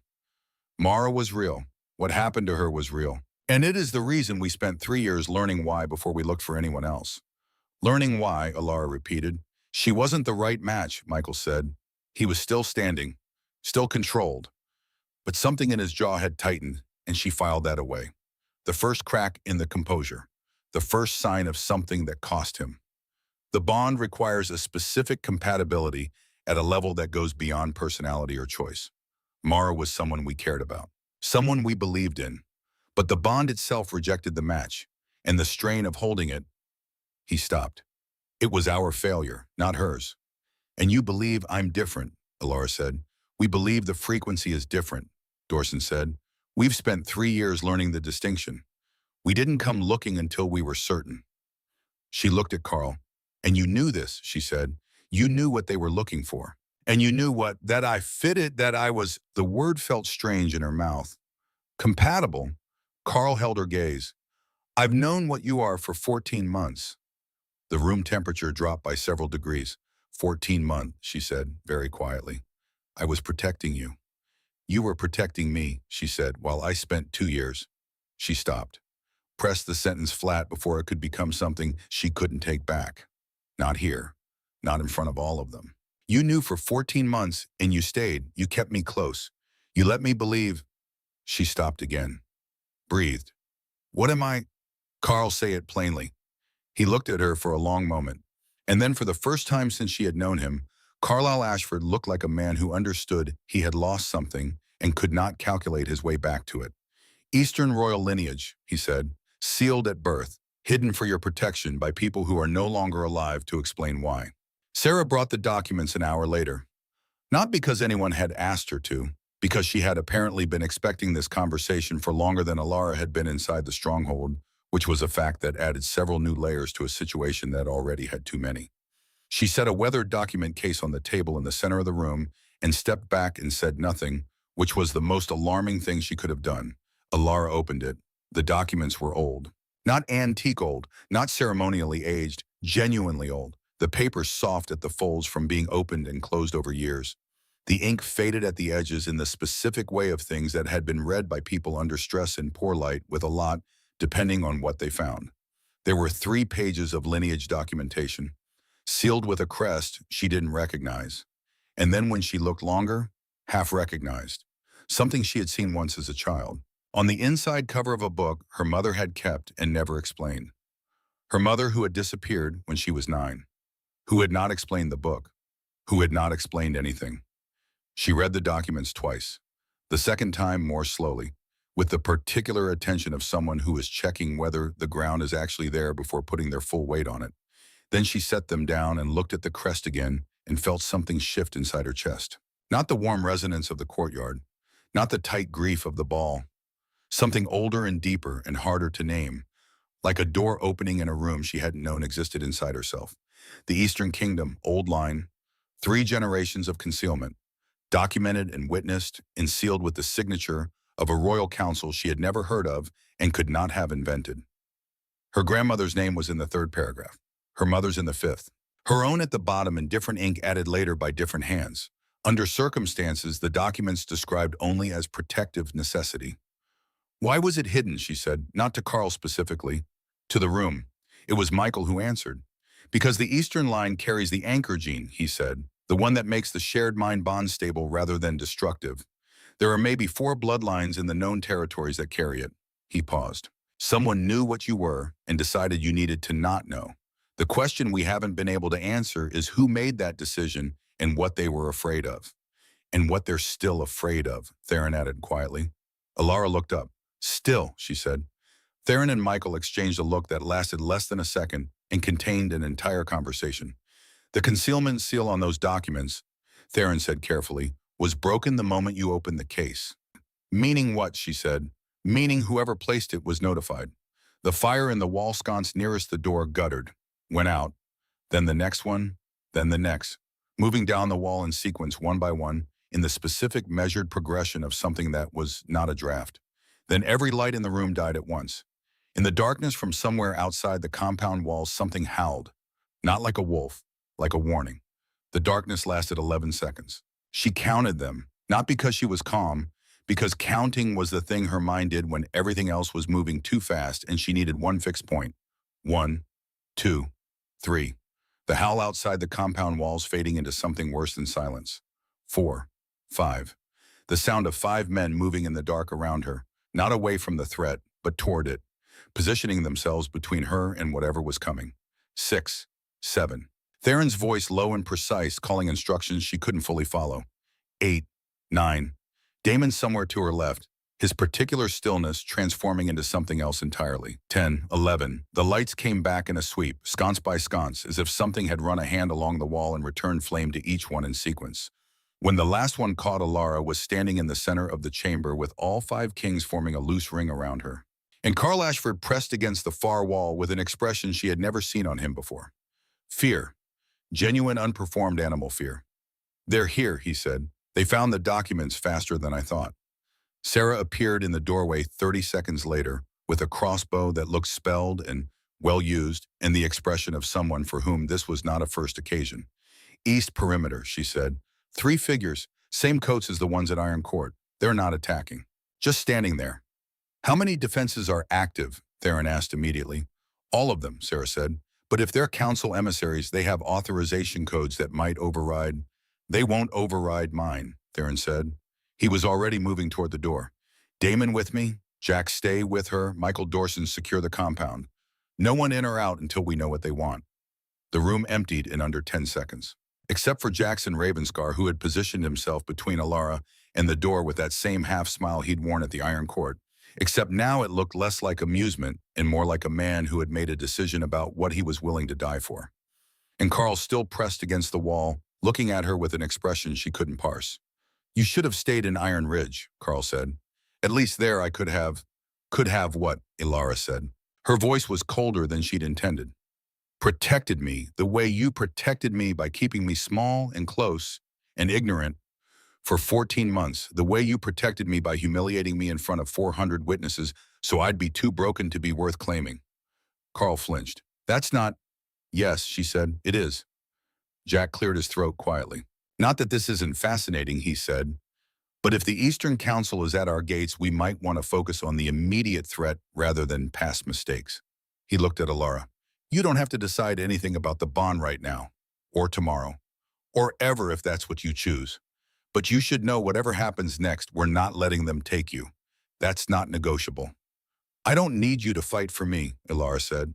"Mara was real. What happened to her was real. And it is the reason we spent 3 years learning why before we looked for anyone else." "Learning why," Alara repeated. "She wasn't the right match," Michael said. He was still standing, still controlled. But something in his jaw had tightened, and she filed that away. The first crack in the composure. The first sign of something that cost him. The bond requires a specific compatibility at a level that goes beyond personality or choice. Mara was someone we cared about, someone we believed in. But the bond itself rejected the match, and the strain of holding it. He stopped. "It was our failure, not hers." "And you believe I'm different," Alara said. "We believe the frequency is different," Dorson said. "We've spent 3 years learning the distinction. We didn't come looking until we were certain." She looked at Carl. "And you knew this," she said. "You knew what they were looking for. And you knew what, that I fitted, that I was—" The word felt strange in her mouth. "Compatible?" Carl held her gaze. "I've known what you are for 14 months. The room temperature dropped by several degrees. 14 months, she said, very quietly. "I was protecting you." "You were protecting me," she said, "while I spent 2 years. She stopped, pressed the sentence flat before it could become something she couldn't take back. "Not here. Not in front of all of them. You knew for 14 months, and you stayed. You kept me close. You let me believe—" She stopped again. Breathed. "What am I—" "Carl, say it plainly." He looked at her for a long moment. And then for the first time since she had known him, Carlisle Ashford looked like a man who understood he had lost something and could not calculate his way back to it. "Eastern royal lineage," he said, "sealed at birth, hidden for your protection by people who are no longer alive to explain why." Sarah brought the documents an hour later. Not because anyone had asked her to, because she had apparently been expecting this conversation for longer than Alara had been inside the stronghold, which was a fact that added several new layers to a situation that already had too many. She set a weathered document case on the table in the center of the room and stepped back and said nothing, which was the most alarming thing she could have done. Alara opened it. The documents were old. Not antique old, not ceremonially aged, genuinely old. the paper soft at the folds from being opened and closed over years. The ink faded at the edges in the specific way of things that had been read by people under stress and poor light with a lot, depending on what they found. There were 3 pages of lineage documentation, sealed with a crest she didn't recognize. And then when she looked longer, half recognized. Something she had seen once as a child. On the inside cover of a book her mother had kept and never explained. Her mother who had disappeared when she was 9. Who had not explained the book. Who had not explained anything. She read the documents twice. The second time more slowly, with the particular attention of someone who is checking whether the ground is actually there before putting their full weight on it. Then she set them down and looked at the crest again and felt something shift inside her chest. Not the warm resonance of the courtyard, not the tight grief of the ball. Something older and deeper and harder to name, like a door opening in a room she hadn't known existed inside herself. The Eastern Kingdom, old line, 3 generations of concealment, documented and witnessed and sealed with the signature of a royal council she had never heard of and could not have invented. Her grandmother's name was in the 3rd paragraph, her mother's in the 5th. Her own at the bottom in different ink added later by different hands. Under circumstances, the documents described only as protective necessity. Why was it hidden, she said, not to Carl specifically, to the room. It was Michael who answered. Because the Eastern line carries the anchor gene, he said, the one that makes the shared mind bond stable rather than destructive. There are maybe 4 bloodlines in the known territories that carry it. He paused. Someone knew what you were and decided you needed to not know. The question we haven't been able to answer is who made that decision and what they were afraid of. And what they're still afraid of, Theron added quietly. Alara looked up. Still, she said. Theron and Michael exchanged a look that lasted less than a second and contained an entire conversation. The concealment seal on those documents, Theron said carefully, was broken the moment you opened the case. Meaning what, she said. Meaning whoever placed it was notified. The fire in the wall sconce nearest the door guttered, went out, then the next one, then the next, moving down the wall in sequence one by one in the specific measured progression of something that was not a draft. Then every light in the room died at once. In the darkness from somewhere outside the compound walls, something howled. Not like a wolf, like a warning. The darkness lasted 11 seconds. She counted them, not because she was calm, because counting was the thing her mind did when everything else was moving too fast and she needed one fixed point. 1, 2, 3. The howl outside the compound walls fading into something worse than silence. 4, 5. The sound of 5 men moving in the dark around her, not away from the threat, but toward it, positioning themselves between her and whatever was coming. 6, 7. Theron's voice low and precise, calling instructions she couldn't fully follow. 8, 9. Damon somewhere to her left, his particular stillness transforming into something else entirely. 10, 11. The lights came back in a sweep, sconce by sconce, as if something had run a hand along the wall and returned flame to each one in sequence. When the last one caught, Alara was standing in the center of the chamber with all 5 kings forming a loose ring around her. And Carl Ashford pressed against the far wall with an expression she had never seen on him before. Fear. Genuine, unperformed animal fear. They're here, he said. They found the documents faster than I thought. Sarah appeared in the doorway 30 seconds later with a crossbow that looked spelled and well-used and the expression of someone for whom this was not a first occasion. East perimeter, she said. 3 figures, same coats as the ones at Iron Court. They're not attacking. Just standing there. How many defenses are active? Theron asked immediately. All of them, Sarah said. But if they're council emissaries, they have authorization codes that might override. They won't override mine, Theron said. He was already moving toward the door. Damon with me, Jack stay with her, Michael Dorson secure the compound. No one in or out until we know what they want. The room emptied in under 10 seconds. Except for Jackson Ravenscar, who had positioned himself between Alara and the door with that same half-smile he'd worn at the Iron Court. Except now it looked less like amusement and more like a man who had made a decision about what he was willing to die for. And Carl still pressed against the wall, looking at her with an expression she couldn't parse. You should have stayed in Iron Ridge, Carl said. At least there I could have what, Alara said. Her voice was colder than she'd intended. Protected me the way you protected me by keeping me small and close and ignorant for 14 months, the way you protected me by humiliating me in front of 400 witnesses so I'd be too broken to be worth claiming. Carl flinched. That's not, Yes, she said, it is. Jack cleared his throat quietly. Not that this isn't fascinating, he said, but if the Eastern Council is at our gates, we might want to focus on the immediate threat rather than past mistakes. He looked at Alara. You don't have to decide anything about the bond right now, or tomorrow, or ever if that's what you choose. But you should know whatever happens next, we're not letting them take you. That's not negotiable. I don't need you to fight for me, Alara said.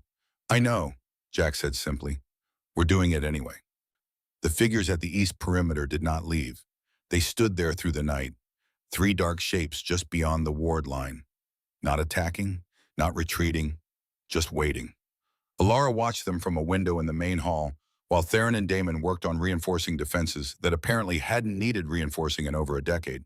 I know, Jack said simply. We're doing it anyway. The figures at the east perimeter did not leave. They stood there through the night, three dark shapes just beyond the ward line. Not attacking, not retreating, just waiting. Alara watched them from a window in the main hall, while Theron and Damon worked on reinforcing defenses that apparently hadn't needed reinforcing in over a decade.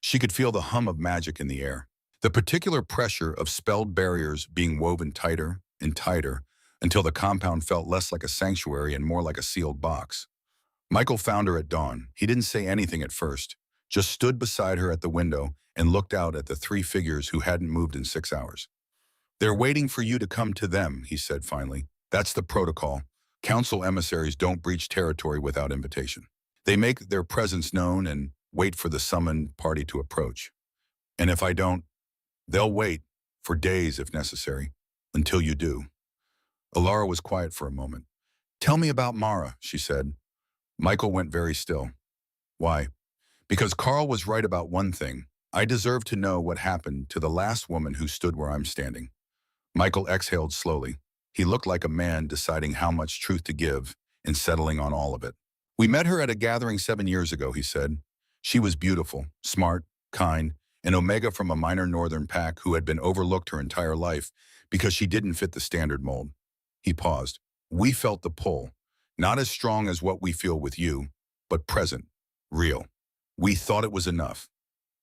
She could feel the hum of magic in the air, the particular pressure of spelled barriers being woven tighter and tighter until the compound felt less like a sanctuary and more like a sealed box. Michael found her at dawn. He didn't say anything at first, just stood beside her at the window and looked out at the three figures who hadn't moved in 6 hours. They're waiting for you to come to them, he said finally. That's the protocol. Council emissaries don't breach territory without invitation. They make their presence known and wait for the summoned party to approach. And if I don't, they'll wait, for days if necessary, until you do. Alara was quiet for a moment. Tell me about Mara, she said. Michael went very still. Why? Because Carl was right about one thing. I deserve to know what happened to the last woman who stood where I'm standing. Michael exhaled slowly. He looked like a man deciding how much truth to give and settling on all of it. We met her at a gathering 7 years ago, he said. She was beautiful, smart, kind, an Omega from a minor northern pack who had been overlooked her entire life because she didn't fit the standard mold. He paused. We felt the pull, not as strong as what we feel with you, but present, real. We thought it was enough.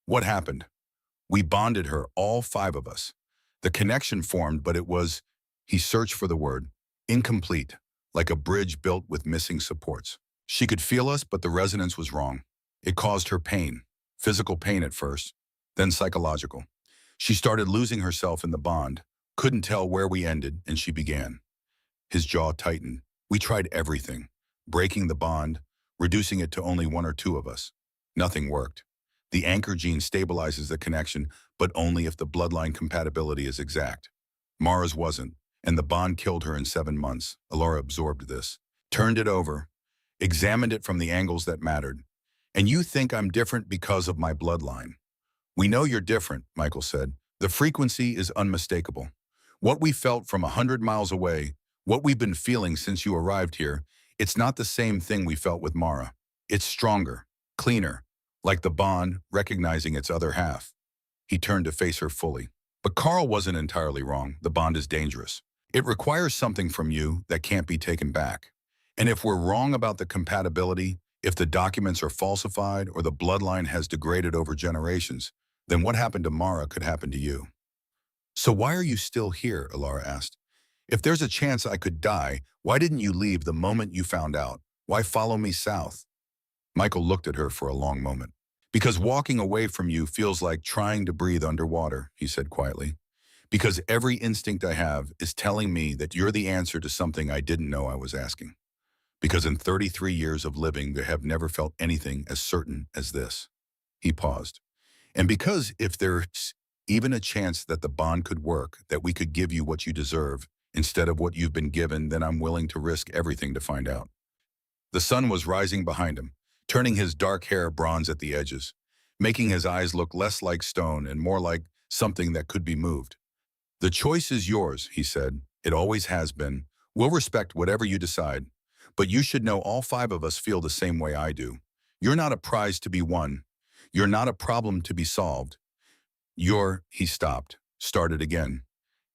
What happened? We bonded her, all 5 of us. The connection formed, but it was, he searched for the word, incomplete, like a bridge built with missing supports. She could feel us, but the resonance was wrong. It caused her pain, physical pain at first, then psychological. She started losing herself in the bond, couldn't tell where we ended, and she began. His jaw tightened. We tried everything, breaking the bond, reducing it to only 1 or 2 of us. Nothing worked. The anchor gene stabilizes the connection, but only if the bloodline compatibility is exact. Mara's wasn't, and the bond killed her in 7 months. Alara absorbed this, turned it over, examined it from the angles that mattered. And you think I'm different because of my bloodline. We know you're different, Michael said. The frequency is unmistakable. What we felt from 100 miles away, what we've been feeling since you arrived here, it's not the same thing we felt with Mara. It's stronger, cleaner, like the bond recognizing its other half. He turned to face her fully. But Carl wasn't entirely wrong. The bond is dangerous. It requires something from you that can't be taken back. And if we're wrong about the compatibility, if the documents are falsified or the bloodline has degraded over generations, then what happened to Mara could happen to you. So why are you still here, Alara asked. If there's a chance I could die, why didn't you leave the moment you found out? Why follow me south? Michael looked at her for a long moment. Because walking away from you feels like trying to breathe underwater, he said quietly. Because every instinct I have is telling me that you're the answer to something I didn't know I was asking. Because in 33 years of living, there have never felt anything as certain as this. He paused. And because if there's even a chance that the bond could work, that we could give you what you deserve instead of what you've been given, then I'm willing to risk everything to find out. The sun was rising behind him, turning his dark hair bronze at the edges, making his eyes look less like stone and more like something that could be moved. The choice is yours, he said. It always has been. We'll respect whatever you decide. But you should know all 5 of us feel the same way I do. You're not a prize to be won. You're not a problem to be solved. He stopped, started again.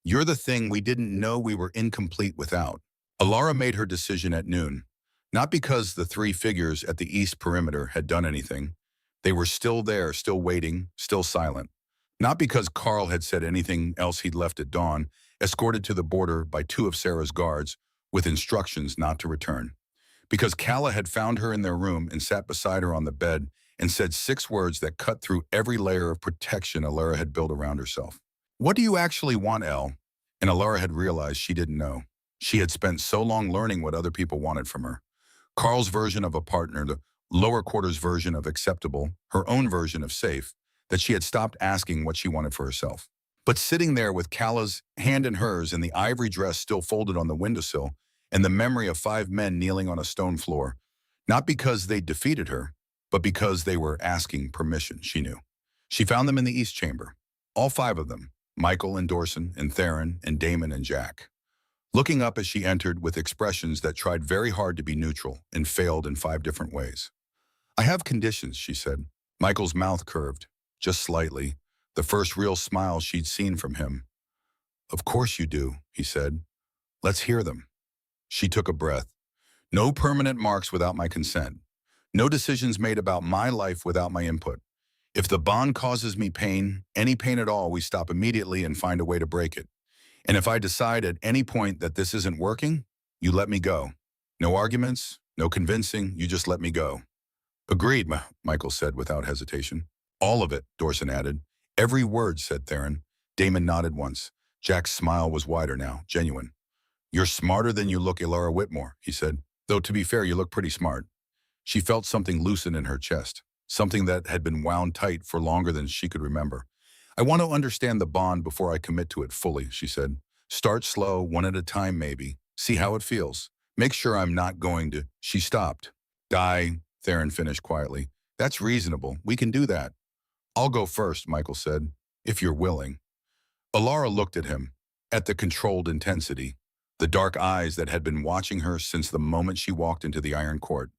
You're the thing we didn't know we were incomplete without. Alara made her decision at noon. Not because the 3 figures at the east perimeter had done anything. They were still there, still waiting, still silent. Not because Carl had said anything else. He'd left at dawn, escorted to the border by 2 of Sarah's guards, with instructions not to return. Because Kala had found her in their room and sat beside her on the bed and said 6 words that cut through every layer of protection Alara had built around herself. What do you actually want, Elle? And Alara had realized she didn't know. She had spent so long learning what other people wanted from her. Carl's version of a partner, the lower quarters version of acceptable, her own version of safe, that she had stopped asking what she wanted for herself. But sitting there with Calla's hand in hers and the ivory dress still folded on the windowsill, and the memory of 5 men kneeling on a stone floor, not because they defeated her, but because they were asking permission, she knew. She found them in the East Chamber, all 5 of them, Michael and Dorson and Theron and Damon and Jack. Looking up as she entered with expressions that tried very hard to be neutral and failed in 5 different ways. I have conditions, she said. Michael's mouth curved, just slightly, the first real smile she'd seen from him. Of course you do, he said. Let's hear them. She took a breath. No permanent marks without my consent. No decisions made about my life without my input. If the bond causes me pain, any pain at all, we stop immediately and find a way to break it. And if I decide at any point that this isn't working, you let me go. No arguments, no convincing, you just let me go. Agreed, Michael said without hesitation. All of it, Dorson added. Every word, said Theron. Damon nodded once. Jack's smile was wider now, genuine. You're smarter than you look, Elara Whitmore, he said. Though to be fair, you look pretty smart. She felt something loosen in her chest, something that had been wound tight for longer than she could remember. I want to understand the bond before I commit to it fully, she said. Start slow, one at a time maybe. See how it feels. Make sure I'm not going to. She stopped. Die, Theron finished quietly. That's reasonable. We can do that. I'll go first, Michael said, if you're willing. Elara looked at him, at the controlled intensity, the dark eyes that had been watching her since the moment she walked into the Iron Court.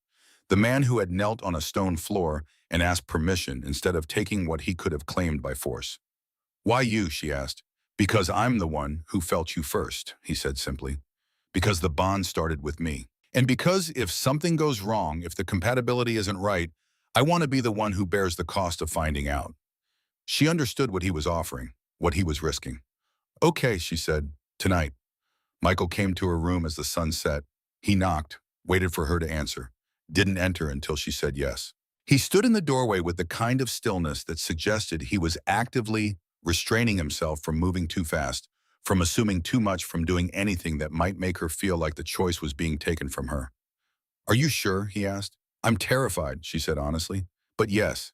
The man who had knelt on a stone floor and asked permission instead of taking what he could have claimed by force. Why you, she asked. Because I'm the one who felt you first, he said simply. Because the bond started with me. And because if something goes wrong, if the compatibility isn't right, I want to be the one who bears the cost of finding out. She understood what he was offering, what he was risking. Okay, she said, tonight. Michael came to her room as the sun set. He knocked, waited for her to answer, didn't enter until she said yes. He stood in the doorway with the kind of stillness that suggested he was actively restraining himself from moving too fast, from assuming too much, from doing anything that might make her feel like the choice was being taken from her. Are you sure? He asked. I'm terrified, she said honestly. But yes.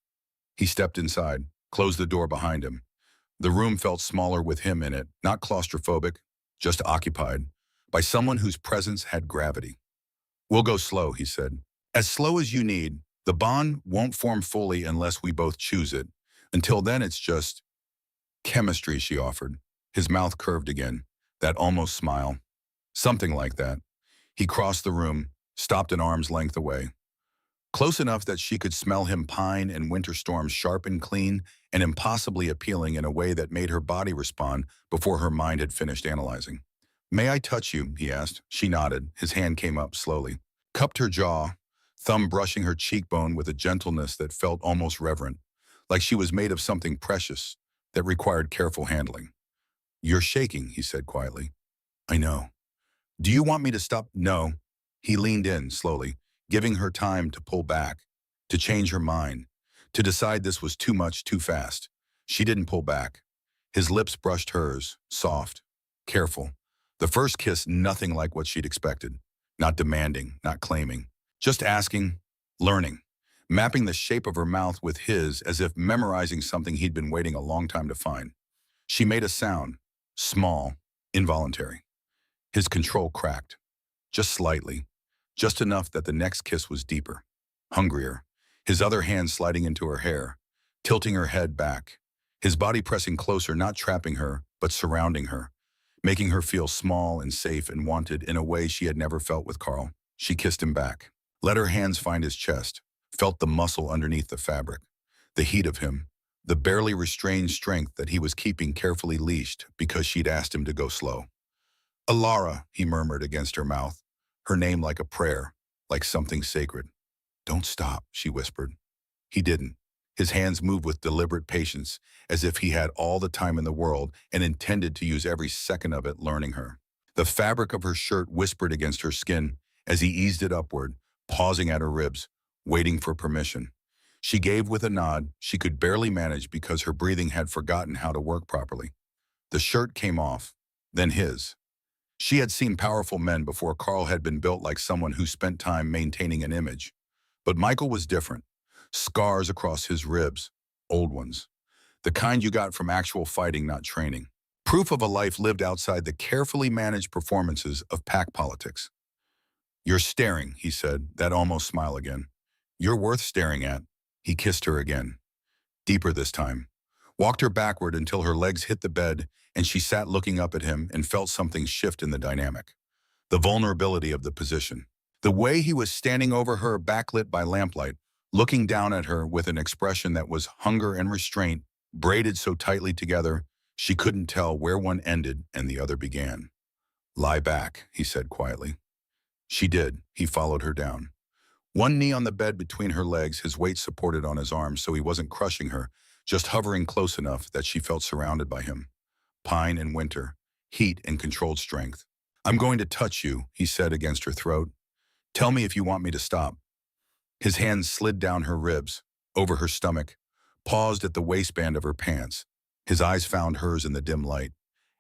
He stepped inside, closed the door behind him. The room felt smaller with him in it, not claustrophobic, just occupied, by someone whose presence had gravity. We'll go slow, he said. As slow as you need. The bond won't form fully unless we both choose it. Until then, it's just chemistry, she offered. His mouth curved again, that almost smile. Something like that. He crossed the room, stopped an arm's length away. Close enough that she could smell him pine and winter storms, sharp and clean and impossibly appealing in a way that made her body respond before her mind had finished analyzing. May I touch you? He asked. She nodded. His hand came up slowly, cupped her jaw, thumb brushing her cheekbone with a gentleness that felt almost reverent, like she was made of something precious that required careful handling. You're shaking, he said quietly. I know. Do you want me to stop? No. He leaned in slowly, giving her time to pull back, to change her mind, to decide this was too much, too fast. She didn't pull back. His lips brushed hers, soft, careful. The first kiss, nothing like what she'd expected. Not demanding, not claiming. Just asking, learning, mapping the shape of her mouth with his as if memorizing something he'd been waiting a long time to find. She made a sound, small, involuntary. His control cracked, just slightly, just enough that the next kiss was deeper, hungrier, his other hand sliding into her hair, tilting her head back, his body pressing closer, not trapping her, but surrounding her, making her feel small and safe and wanted in a way she had never felt with Carl. She kissed him back, let her hands find his chest, felt the muscle underneath the fabric, the heat of him, the barely restrained strength that he was keeping carefully leashed because she'd asked him to go slow. Elara, he murmured against her mouth, her name like a prayer, like something sacred. Don't stop, she whispered. He didn't. His hands moved with deliberate patience, as if he had all the time in the world and intended to use every second of it learning her. The fabric of her shirt whispered against her skin as he eased it upward, pausing at her ribs, waiting for permission. She gave with a nod she could barely manage because her breathing had forgotten how to work properly. The shirt came off, then his. She had seen powerful men before Carl had been built like someone who spent time maintaining an image. But Michael was different. Scars across his ribs, old ones. The kind you got from actual fighting, not training. Proof of a life lived outside the carefully managed performances of pack politics. "You're staring," he said, that almost smile again. "You're worth staring at." He kissed her again, deeper this time. Walked her backward until her legs hit the bed and she sat looking up at him and felt something shift in the dynamic. The vulnerability of the position. The way he was standing over her, backlit by lamplight, looking down at her with an expression that was hunger and restraint, braided so tightly together, she couldn't tell where one ended and the other began. "Lie back," he said quietly. She did. He followed her down. One knee on the bed between her legs, his weight supported on his arm so he wasn't crushing her, just hovering close enough that she felt surrounded by him. Pine and winter, heat and controlled strength. "I'm going to touch you," he said against her throat. "Tell me if you want me to stop." His hands slid down her ribs, over her stomach, paused at the waistband of her pants. His eyes found hers in the dim light.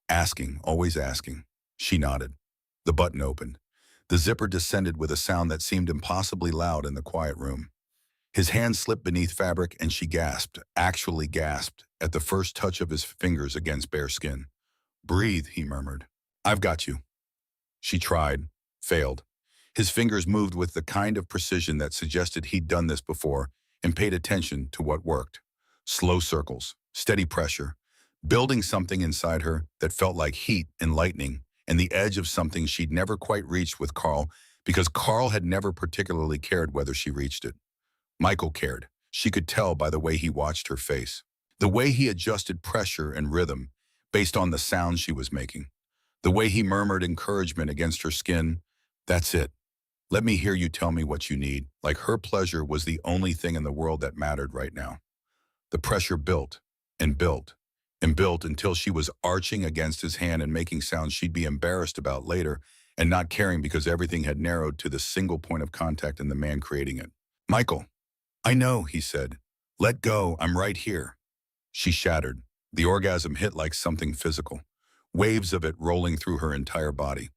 Asking, always asking. She nodded. The button opened. The zipper descended with a sound that seemed impossibly loud in the quiet room. His hand slipped beneath fabric and she gasped, actually gasped, at the first touch of his fingers against bare skin. "Breathe," he murmured. "I've got you." She tried, failed. His fingers moved with the kind of precision that suggested he'd done this before and paid attention to what worked. Slow circles, steady pressure, building something inside her that felt like heat and lightning and the edge of something she'd never quite reached with Carl because Carl had never particularly cared whether she reached it. Michael cared. She could tell by the way he watched her face. The way he adjusted pressure and rhythm based on the sounds she was making. The way he murmured encouragement against her skin. "That's it. Let me hear you tell me what you need," like her pleasure was the only thing in the world that mattered right now. The pressure built and built and built until she was arching against his hand and making sounds she'd be embarrassed about later and not caring because everything had narrowed to the single point of contact in the man creating it. "Michael." "I know," he said. "Let go, I'm right here." She shattered. The orgasm hit like something physical, waves of it rolling through her entire body.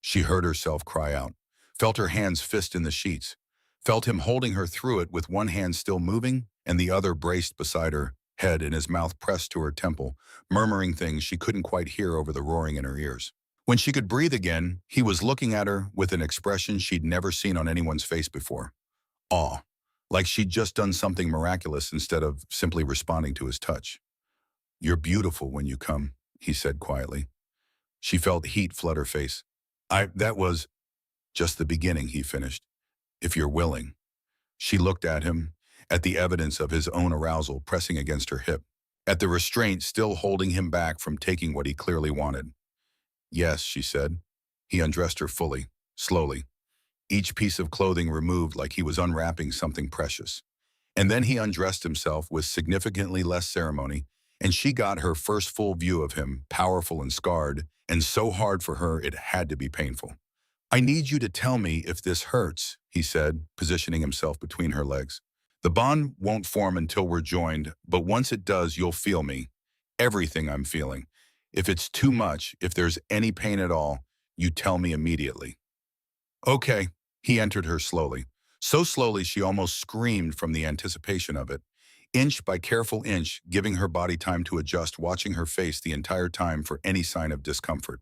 She heard herself cry out, felt her hands fist in the sheets, felt him holding her through it with one hand still moving and the other braced beside her head and his mouth pressed to her temple, murmuring things she couldn't quite hear over the roaring in her ears. When she could breathe again, he was looking at her with an expression she'd never seen on anyone's face before. Awe, like she'd just done something miraculous instead of simply responding to his touch. "You're beautiful when you come," he said quietly. She felt heat flood her face. That was just the beginning," he finished. "If you're willing." She looked at him, at the evidence of his own arousal pressing against her hip, at the restraint still holding him back from taking what he clearly wanted. "Yes," she said. He undressed her fully, slowly, each piece of clothing removed like he was unwrapping something precious. And then he undressed himself with significantly less ceremony, and she got her first full view of him, powerful and scarred, and so hard for her it had to be painful. "I need you to tell me if this hurts," he said, positioning himself between her legs. "The bond won't form until we're joined, but once it does, you'll feel me. Everything I'm feeling. If it's too much, if there's any pain at all, you tell me immediately." "Okay." He entered her slowly. So slowly she almost screamed from the anticipation of it. Inch by careful inch, giving her body time to adjust, watching her face the entire time for any sign of discomfort.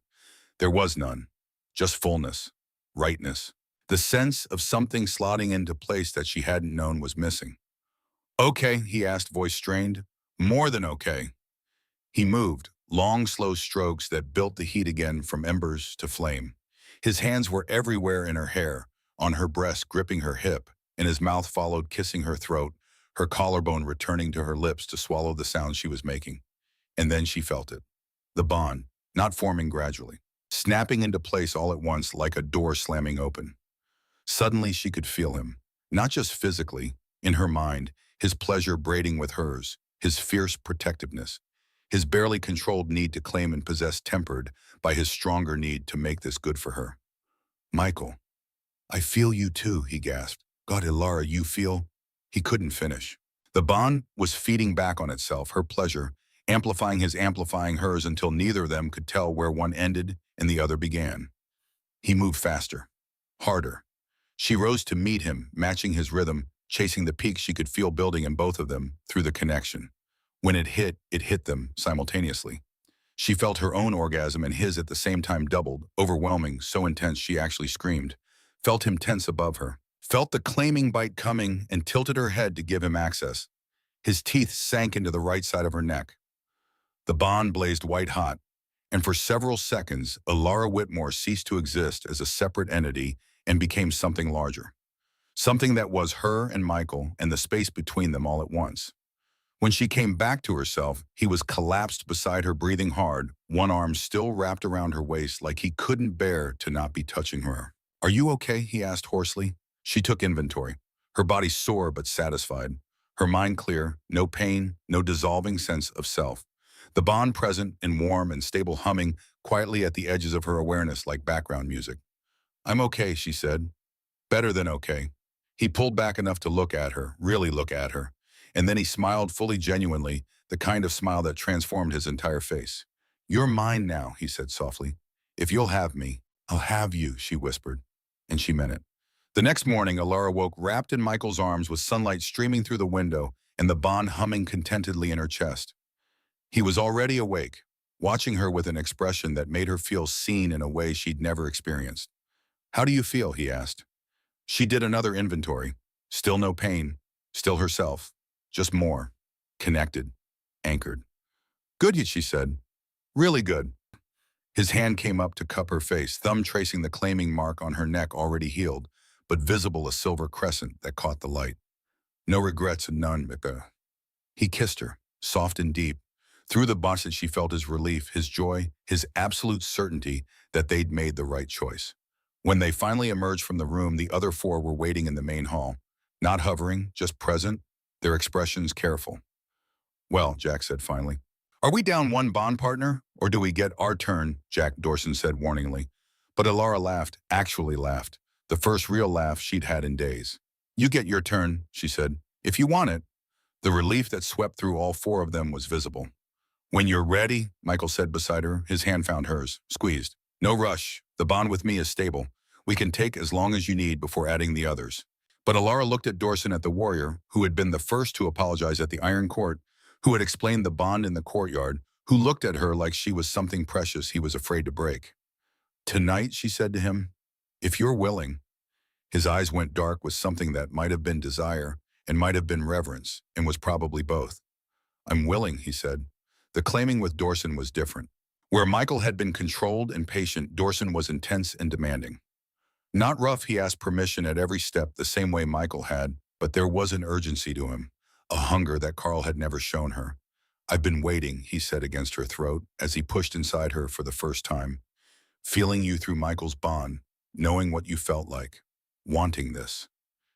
There was none. Just fullness, rightness. The sense of something slotting into place that she hadn't known was missing. "Okay," he asked, voice strained. "More than okay." He moved, long, slow strokes that built the heat again from embers to flame. His hands were everywhere in her hair, on her breast gripping her hip, and his mouth followed, kissing her throat, her collarbone returning to her lips to swallow the sound she was making. And then she felt it. The bond, not forming gradually, snapping into place all at once like a door slamming open. Suddenly she could feel him, not just physically, in her mind, his pleasure braiding with hers, his fierce protectiveness, his barely controlled need to claim and possess tempered by his stronger need to make this good for her. "Michael, I feel you too," he gasped. "God, Ilara, you feel?" He couldn't finish. The bond was feeding back on itself, her pleasure, amplifying his amplifying hers until neither of them could tell where one ended and the other began. He moved faster, harder. She rose to meet him, matching his rhythm, chasing the peaks she could feel building in both of them through the connection. When it hit them simultaneously. She felt her own orgasm and his at the same time doubled, overwhelming, so intense she actually screamed. Felt him tense above her. Felt the claiming bite coming and tilted her head to give him access. His teeth sank into the right side of her neck. The bond blazed white hot, and for several seconds, Alara Whitmore ceased to exist as a separate entity and became something larger. Something that was her and Michael and the space between them all at once. When she came back to herself, he was collapsed beside her, breathing hard, one arm still wrapped around her waist like he couldn't bear to not be touching her. "Are you okay?" he asked hoarsely. She took inventory, her body sore but satisfied, her mind clear, no pain, no dissolving sense of self. The bond present and warm and stable, humming quietly at the edges of her awareness like background music. "I'm okay," she said. "Better than okay." He pulled back enough to look at her, really look at her. And then he smiled fully genuinely, the kind of smile that transformed his entire face. "You're mine now," he said softly. "If you'll have me, I'll have you," she whispered. And she meant it. The next morning, Alara woke wrapped in Michael's arms with sunlight streaming through the window and the bond humming contentedly in her chest. He was already awake, watching her with an expression that made her feel seen in a way she'd never experienced. "How do you feel?" he asked. She did another inventory. Still no pain. Still herself. Just more. Connected. Anchored. "Good," she said. "Really good." His hand came up to cup her face, thumb tracing the claiming mark on her neck already healed, but visible a silver crescent that caught the light. "No regrets and none, Mika." He kissed her, soft and deep. Through the bondage she felt his relief, his joy, his absolute certainty that they'd made the right choice. When they finally emerged from the room, the other four were waiting in the main hall. Not hovering, just present, their expressions careful. "Well," Jack said finally. "Are we down one bond partner, or do we get our turn?" Jack Dorson said warningly. But Alara laughed, actually laughed, the first real laugh she'd had in days. "You get your turn," she said, "if you want it." The relief that swept through all four of them was visible. "When you're ready," Michael said beside her, his hand found hers, squeezed. "No rush. The bond with me is stable. We can take as long as you need before adding the others." But Alara looked at Dorson, at the warrior, who had been the first to apologize at the Iron Court, who had explained the bond in the courtyard, who looked at her like she was something precious he was afraid to break. "Tonight," she said to him, "if you're willing." His eyes went dark with something that might have been desire and might have been reverence, and was probably both. "I'm willing," he said. The claiming with Dorson was different. Where Michael had been controlled and patient, Dorson was intense and demanding. Not rough, he asked permission at every step the same way Michael had, but there was an urgency to him, a hunger that Carl had never shown her. "I've been waiting," he said against her throat as he pushed inside her for the first time. "Feeling you through Michael's bond, knowing what you felt like, wanting this."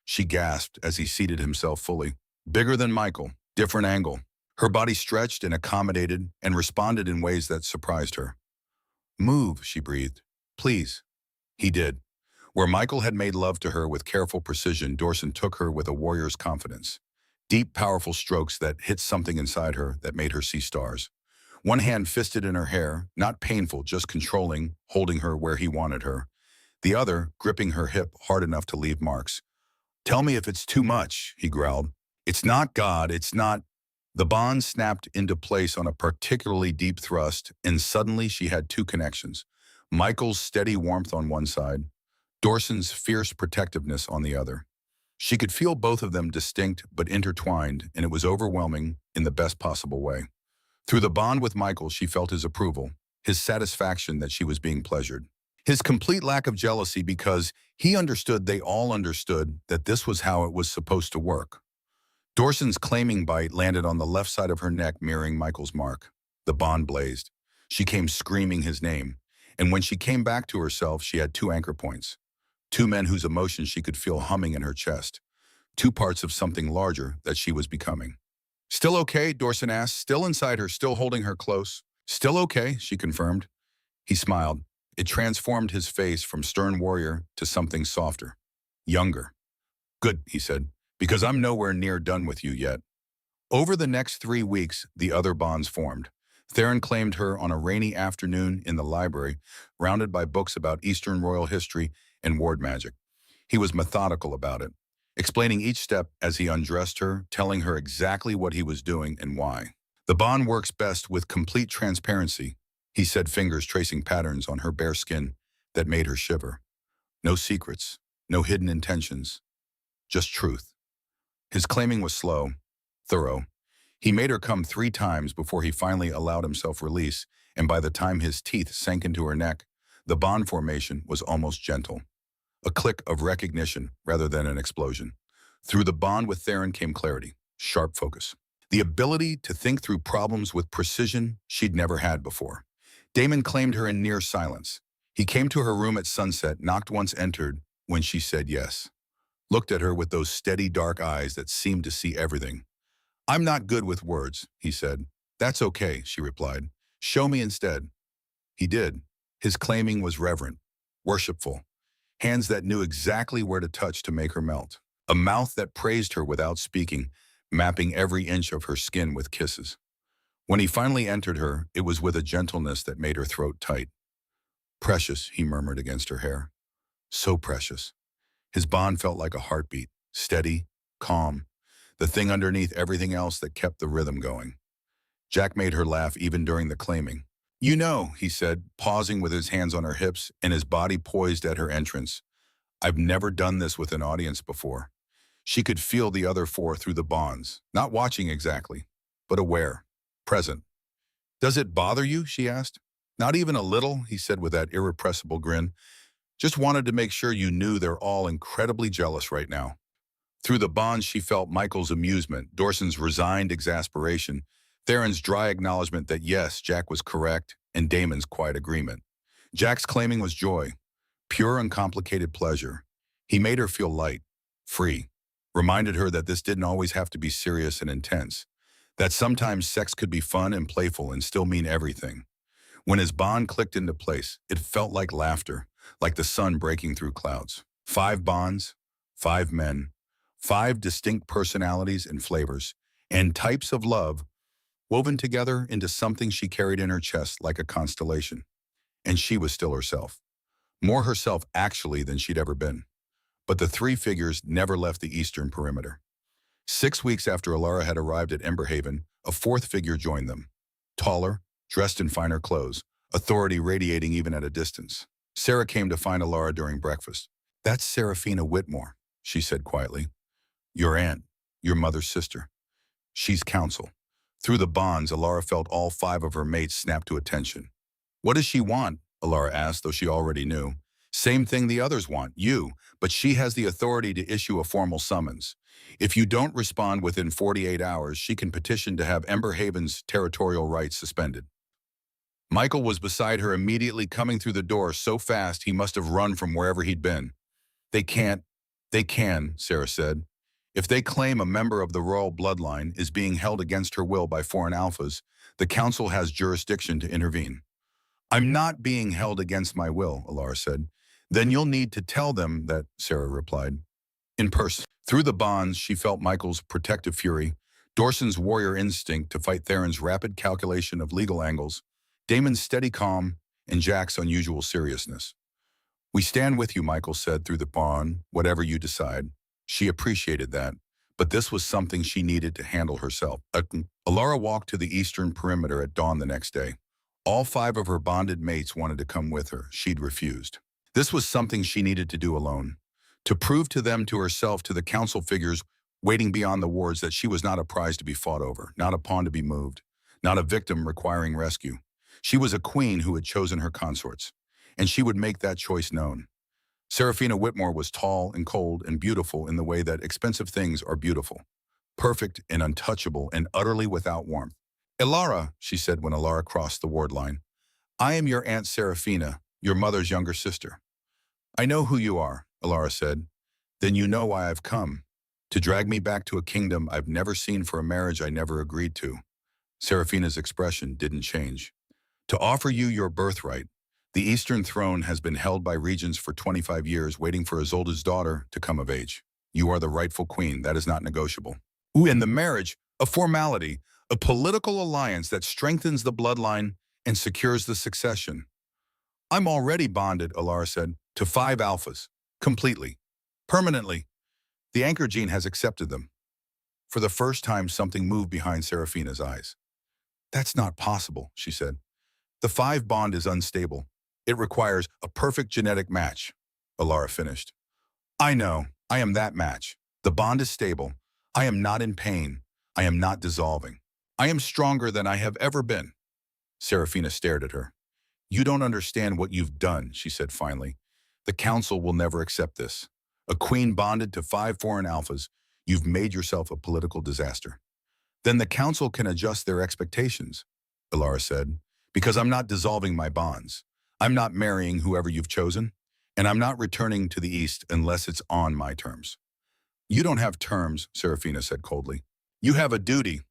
She gasped as he seated himself fully. Bigger than Michael, different angle. Her body stretched and accommodated and responded in ways that surprised her. "Move," she breathed. "Please." He did. Where Michael had made love to her with careful precision, Dorson took her with a warrior's confidence. Deep, powerful strokes that hit something inside her that made her see stars. One hand fisted in her hair, not painful, just controlling, holding her where he wanted her. The other, gripping her hip hard enough to leave marks. "Tell me if it's too much," he growled. "It's not God, it's not—" The bond snapped into place on a particularly deep thrust, and suddenly she had two connections. Michael's steady warmth on one side, Dorson's fierce protectiveness on the other. She could feel both of them distinct but intertwined, and it was overwhelming in the best possible way. Through the bond with Michael, she felt his approval, his satisfaction that she was being pleasured. His complete lack of jealousy because he understood, they all understood, that this was how it was supposed to work. Dorson's claiming bite landed on the left side of her neck, mirroring Michael's mark. The bond blazed. She came screaming his name, and when she came back to herself, she had two anchor points. Two men whose emotions she could feel humming in her chest. Two parts of something larger that she was becoming. "Still okay?" Dorson asked, still inside her, still holding her close. "Still okay," she confirmed. He smiled. It transformed his face from stern warrior to something softer. Younger. "Good," he said, "because I'm nowhere near done with you yet." Over the next 3 weeks, the other bonds formed. Theron claimed her on a rainy afternoon in the library, surrounded by books about Eastern royal history and ward magic. He was methodical about it, explaining each step as he undressed her, telling her exactly what he was doing and why. The bond works best with complete transparency, he said, fingers tracing patterns on her bare skin that made her shiver. No secrets, no hidden intentions, just truth. His claiming was slow, thorough. He made her come 3 times before he finally allowed himself release, and by the time his teeth sank into her neck, the bond formation was almost gentle. A click of recognition rather than an explosion. Through the bond with Theron came clarity, sharp focus. The ability to think through problems with precision she'd never had before. Damon claimed her in near silence. He came to her room at sunset, knocked once, entered when she said yes. Looked at her with those steady dark eyes that seemed to see everything. "I'm not good with words," he said. "That's okay," she replied. "Show me instead." He did. His claiming was reverent, worshipful. Hands that knew exactly where to touch to make her melt. A mouth that praised her without speaking, mapping every inch of her skin with kisses. When he finally entered her, it was with a gentleness that made her throat tight. "Precious," he murmured against her hair. "So precious." His bond felt like a heartbeat, steady, calm, the thing underneath everything else that kept the rhythm going. Jack made her laugh even during the claiming. "You know," he said, pausing with his hands on her hips and his body poised at her entrance, "I've never done this with an audience before." She could feel the other four through the bonds, not watching exactly, but aware, present. "Does it bother you?" she asked. "Not even a little," he said with that irrepressible grin. "Just wanted to make sure you knew they're all incredibly jealous right now." Through the bonds, she felt Michael's amusement, Dorson's resigned exasperation, Theron's dry acknowledgement that yes, Jack was correct, and Damon's quiet agreement. Jack's claiming was joy, pure uncomplicated pleasure. He made her feel light, free, reminded her that this didn't always have to be serious and intense, that sometimes sex could be fun and playful and still mean everything. When his bond clicked into place, it felt like laughter, like the sun breaking through clouds. 5 bonds, 5 men, 5 distinct personalities and flavors, and types of love woven together into something she carried in her chest like a constellation. And she was still herself. More herself actually than she'd ever been. But the 3 figures never left the eastern perimeter. 6 weeks after Alara had arrived at Emberhaven, a 4th figure joined them. Taller, dressed in finer clothes, authority radiating even at a distance. Sarah came to find Alara during breakfast. "That's Seraphina Whitmore," she said quietly. "Your aunt, your mother's sister. She's counsel." Through the bonds, Alara felt all 5 of her mates snap to attention. "What does she want?" Alara asked, though she already knew. "Same thing the others want, you, but she has the authority to issue a formal summons. If you don't respond within 48 hours, she can petition to have Emberhaven's territorial rights suspended." Michael was beside her immediately, coming through the door so fast he must have run from wherever he'd been. "They can't." "They can," Sarah said. "If they claim a member of the royal bloodline is being held against her will by foreign alphas, the council has jurisdiction to intervene." "I'm not being held against my will," Alara said. "Then you'll need to tell them that," Sarah replied. In person. Through the bonds, she felt Michael's protective fury, Dorson's warrior instinct to fight Theron's rapid calculation of legal angles, Damon's steady calm, and Jack's unusual seriousness. "We stand with you," Michael said through the bond, "whatever you decide." She appreciated that, but this was something she needed to handle herself. Alara walked to the eastern perimeter at dawn the next day. All 5 of her bonded mates wanted to come with her. She'd refused. This was something she needed to do alone. To prove to them, to herself, to the council figures waiting beyond the wards that she was not a prize to be fought over, not a pawn to be moved, not a victim requiring rescue. She was a queen who had chosen her consorts, and she would make that choice known. Seraphina Whitmore was tall and cold and beautiful in the way that expensive things are beautiful, perfect and untouchable and utterly without warmth. "Alara," she said when Alara crossed the ward line, "I am your Aunt Seraphina, your mother's younger sister." "I know who you are," Alara said. "Then you know why I've come. To drag me back to a kingdom I've never seen for a marriage I never agreed to." Seraphina's expression didn't change. "To offer you your birthright. The Eastern throne has been held by regents for 25 years, waiting for Isolde's daughter to come of age. You are the rightful queen. That is not negotiable. Ooh, and the marriage, A formality, a political alliance that strengthens the bloodline and secures the succession. I'm already bonded, Alara said, to 5 alphas. Completely. Permanently. The anchor gene has accepted them. For the first time, something moved behind Serafina's eyes. That's not possible, she said. The 5 bond is unstable. It requires a perfect genetic match, Alara finished. I know. I am that match. The bond is stable. I am not in pain. I am not dissolving. I am stronger than I have ever been. Serafina stared at her. You don't understand what you've done, she said finally. The council will never accept this. A queen bonded to 5 foreign alphas. You've made yourself a political disaster. Then the council can adjust their expectations, Alara said, because I'm not dissolving my bonds. I'm not marrying whoever you've chosen, and I'm not returning to the East unless it's on my terms. You don't have terms, Serafina said coldly. You have a duty.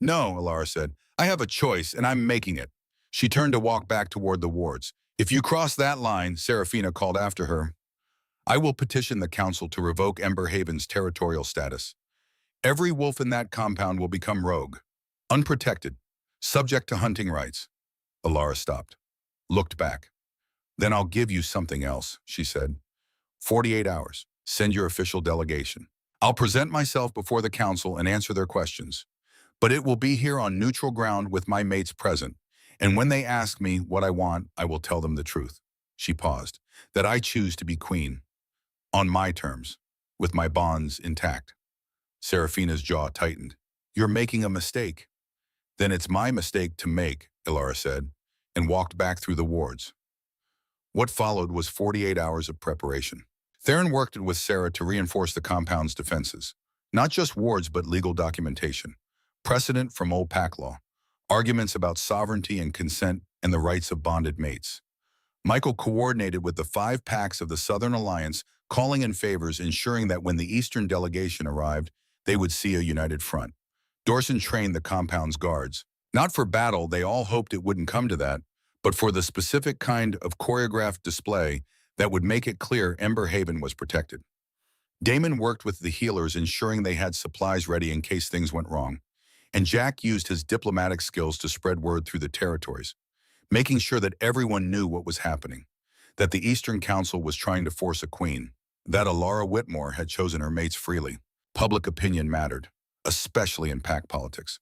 No, Alara said. I have a choice, and I'm making it. She turned to walk back toward the wards. If you cross that line, Serafina called after her, I will petition the council to revoke Ember Haven's territorial status. Every wolf in that compound will become rogue, unprotected, subject to hunting rights. Alara stopped, looked back. Then I'll give you something else, she said. 48 hours. Send your official delegation. I'll present myself before the council and answer their questions. But it will be here on neutral ground with my mates present. And when they ask me what I want, I will tell them the truth. She paused. That I choose to be queen. On my terms. With my bonds intact. Serafina's jaw tightened. You're making a mistake. Then it's my mistake to make, Alara said, and walked back through the wards. What followed was 48 hours of preparation. Theron worked with Sarah to reinforce the compound's defenses. Not just wards, but legal documentation. Precedent from old pack law. Arguments about sovereignty and consent and the rights of bonded mates. Michael coordinated with the 5 packs of the Southern Alliance, calling in favors, ensuring that when the Eastern delegation arrived, they would see a united front. Dorson trained the compound's guards. Not for battle, they all hoped it wouldn't come to that, but for the specific kind of choreographed display that would make it clear Ember Haven was protected. Damon worked with the healers, ensuring they had supplies ready in case things went wrong. And Jack used his diplomatic skills to spread word through the territories, making sure that everyone knew what was happening, that the Eastern Council was trying to force a queen, that Alara Whitmore had chosen her mates freely. Public opinion mattered, especially in pack politics.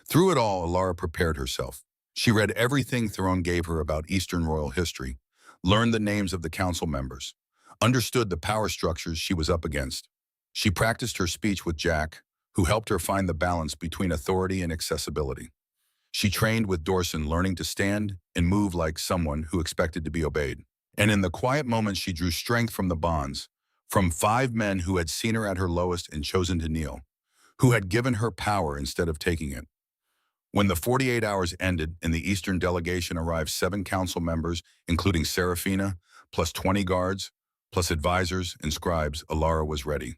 Through it all, Alara prepared herself. She read everything Theron gave her about Eastern royal history, learned the names of the council members, understood the power structures she was up against. She practiced her speech with Jack, who helped her find the balance between authority and accessibility. She trained with Dorson, learning to stand and move like someone who expected to be obeyed. And in the quiet moments, she drew strength from the bonds, from 5 men who had seen her at her lowest and chosen to kneel, who had given her power instead of taking it. When the 48 hours ended and the Eastern delegation arrived, 7 council members, including Serafina, plus 20 guards, plus advisors and scribes, Alara was ready.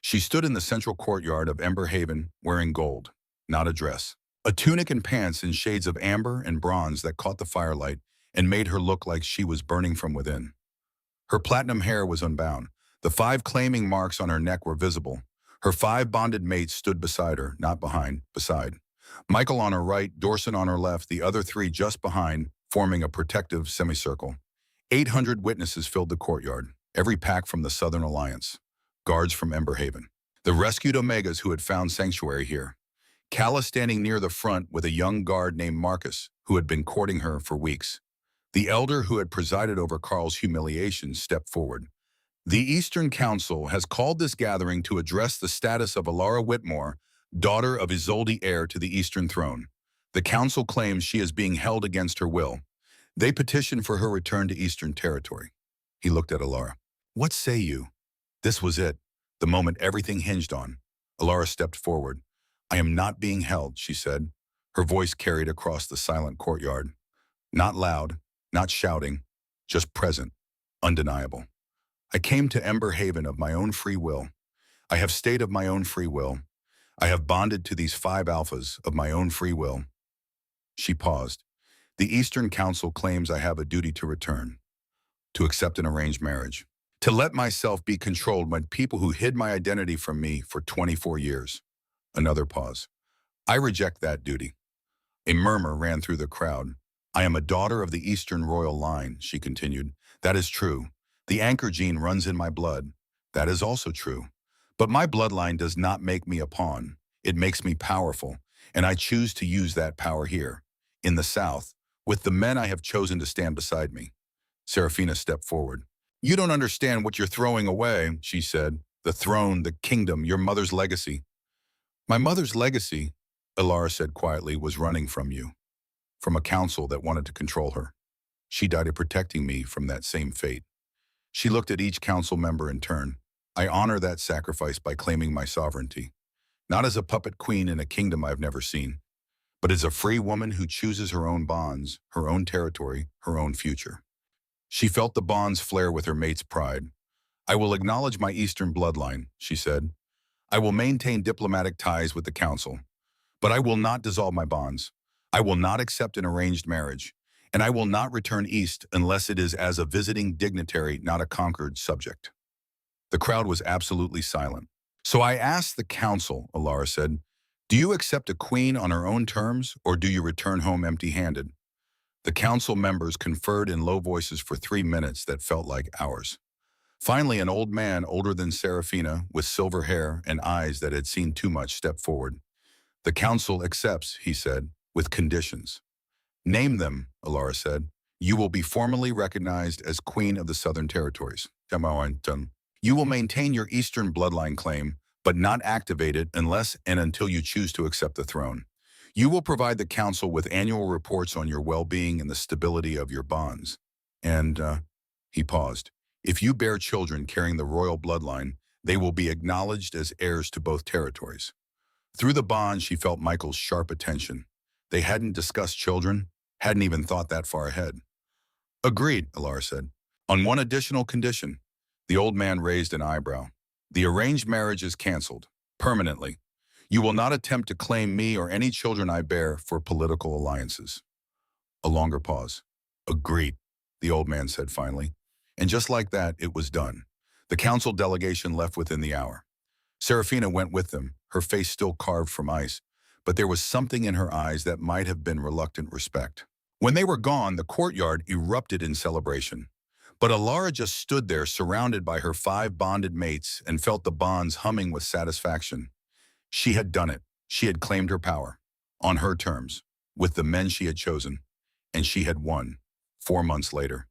She stood in the central courtyard of Ember Haven wearing gold, not a dress. A tunic and pants in shades of amber and bronze that caught the firelight and made her look like she was burning from within. Her platinum hair was unbound. The 5 claiming marks on her neck were visible. Her 5 bonded mates stood beside her, not behind, beside. Michael on her right, Dorson on her left, the other 3 just behind, forming a protective semicircle. 800 witnesses filled the courtyard, every pack from the Southern Alliance. Guards from Ember Haven. The rescued Omegas who had found sanctuary here. Calla standing near the front with a young guard named Marcus, who had been courting her for weeks. The elder who had presided over Carl's humiliation stepped forward. The Eastern Council has called this gathering to address the status of Alara Whitmore, daughter of Isolde, heir to the Eastern throne. The council claims she is being held against her will. They petition for her return to Eastern territory. He looked at Alara. What say you? This was it, the moment everything hinged on. Alara stepped forward. I am not being held, she said. Her voice carried across the silent courtyard. Not loud, not shouting, just present, undeniable. I came to Ember Haven of my own free will. I have stayed of my own free will. I have bonded to these 5 alphas of my own free will. She paused. The Eastern Council claims I have a duty to return, to accept an arranged marriage, to let myself be controlled by people who hid my identity from me for 24 years. Another pause. I reject that duty. A murmur ran through the crowd. I am a daughter of the Eastern royal line, she continued. That is true. The anchor gene runs in my blood. That is also true. But my bloodline does not make me a pawn. It makes me powerful, and I choose to use that power here, in the South, with the men I have chosen to stand beside me. Serafina stepped forward. You don't understand what you're throwing away, she said. The throne, the kingdom, your mother's legacy. My mother's legacy, Ilara said quietly, was running from you, from a council that wanted to control her. She died of protecting me from that same fate. She looked at each council member in turn. I honor that sacrifice by claiming my sovereignty, not as a puppet queen in a kingdom I've never seen, but as a free woman who chooses her own bonds, her own territory, her own future. She felt the bonds flare with her mate's pride. I will acknowledge my Eastern bloodline, she said. I will maintain diplomatic ties with the council, but I will not dissolve my bonds. I will not accept an arranged marriage, and I will not return east unless it is as a visiting dignitary, not a conquered subject. The crowd was absolutely silent. So I asked the council, Ilara said, do you accept a queen on her own terms, or do you return home empty-handed? The council members conferred in low voices for 3 minutes that felt like hours. Finally, an old man older than Serafina, with silver hair and eyes that had seen too much, stepped forward. The council accepts, he said, with conditions. Name them, Ilara said. You will be formally recognized as Queen of the Southern Territories. You will maintain your Eastern bloodline claim, but not activate it unless and until you choose to accept the throne. You will provide the council with annual reports on your well-being and the stability of your bonds. And, he paused, if you bear children carrying the royal bloodline, they will be acknowledged as heirs to both territories. Through the bond, she felt Michael's sharp attention. They hadn't discussed children, hadn't even thought that far ahead. Agreed, Ilara said. On one additional condition. The old man raised an eyebrow. The arranged marriage is canceled, permanently. You will not attempt to claim me or any children I bear for political alliances. A longer pause. Agreed, the old man said finally. And just like that, it was done. The council delegation left within the hour. Serafina went with them, her face still carved from ice, but there was something in her eyes that might have been reluctant respect. When they were gone, the courtyard erupted in celebration. But Ilara just stood there surrounded by her 5 bonded mates and felt the bonds humming with satisfaction. She had done it. She had claimed her power, on her terms, with the men she had chosen, and she had won, 4 months later.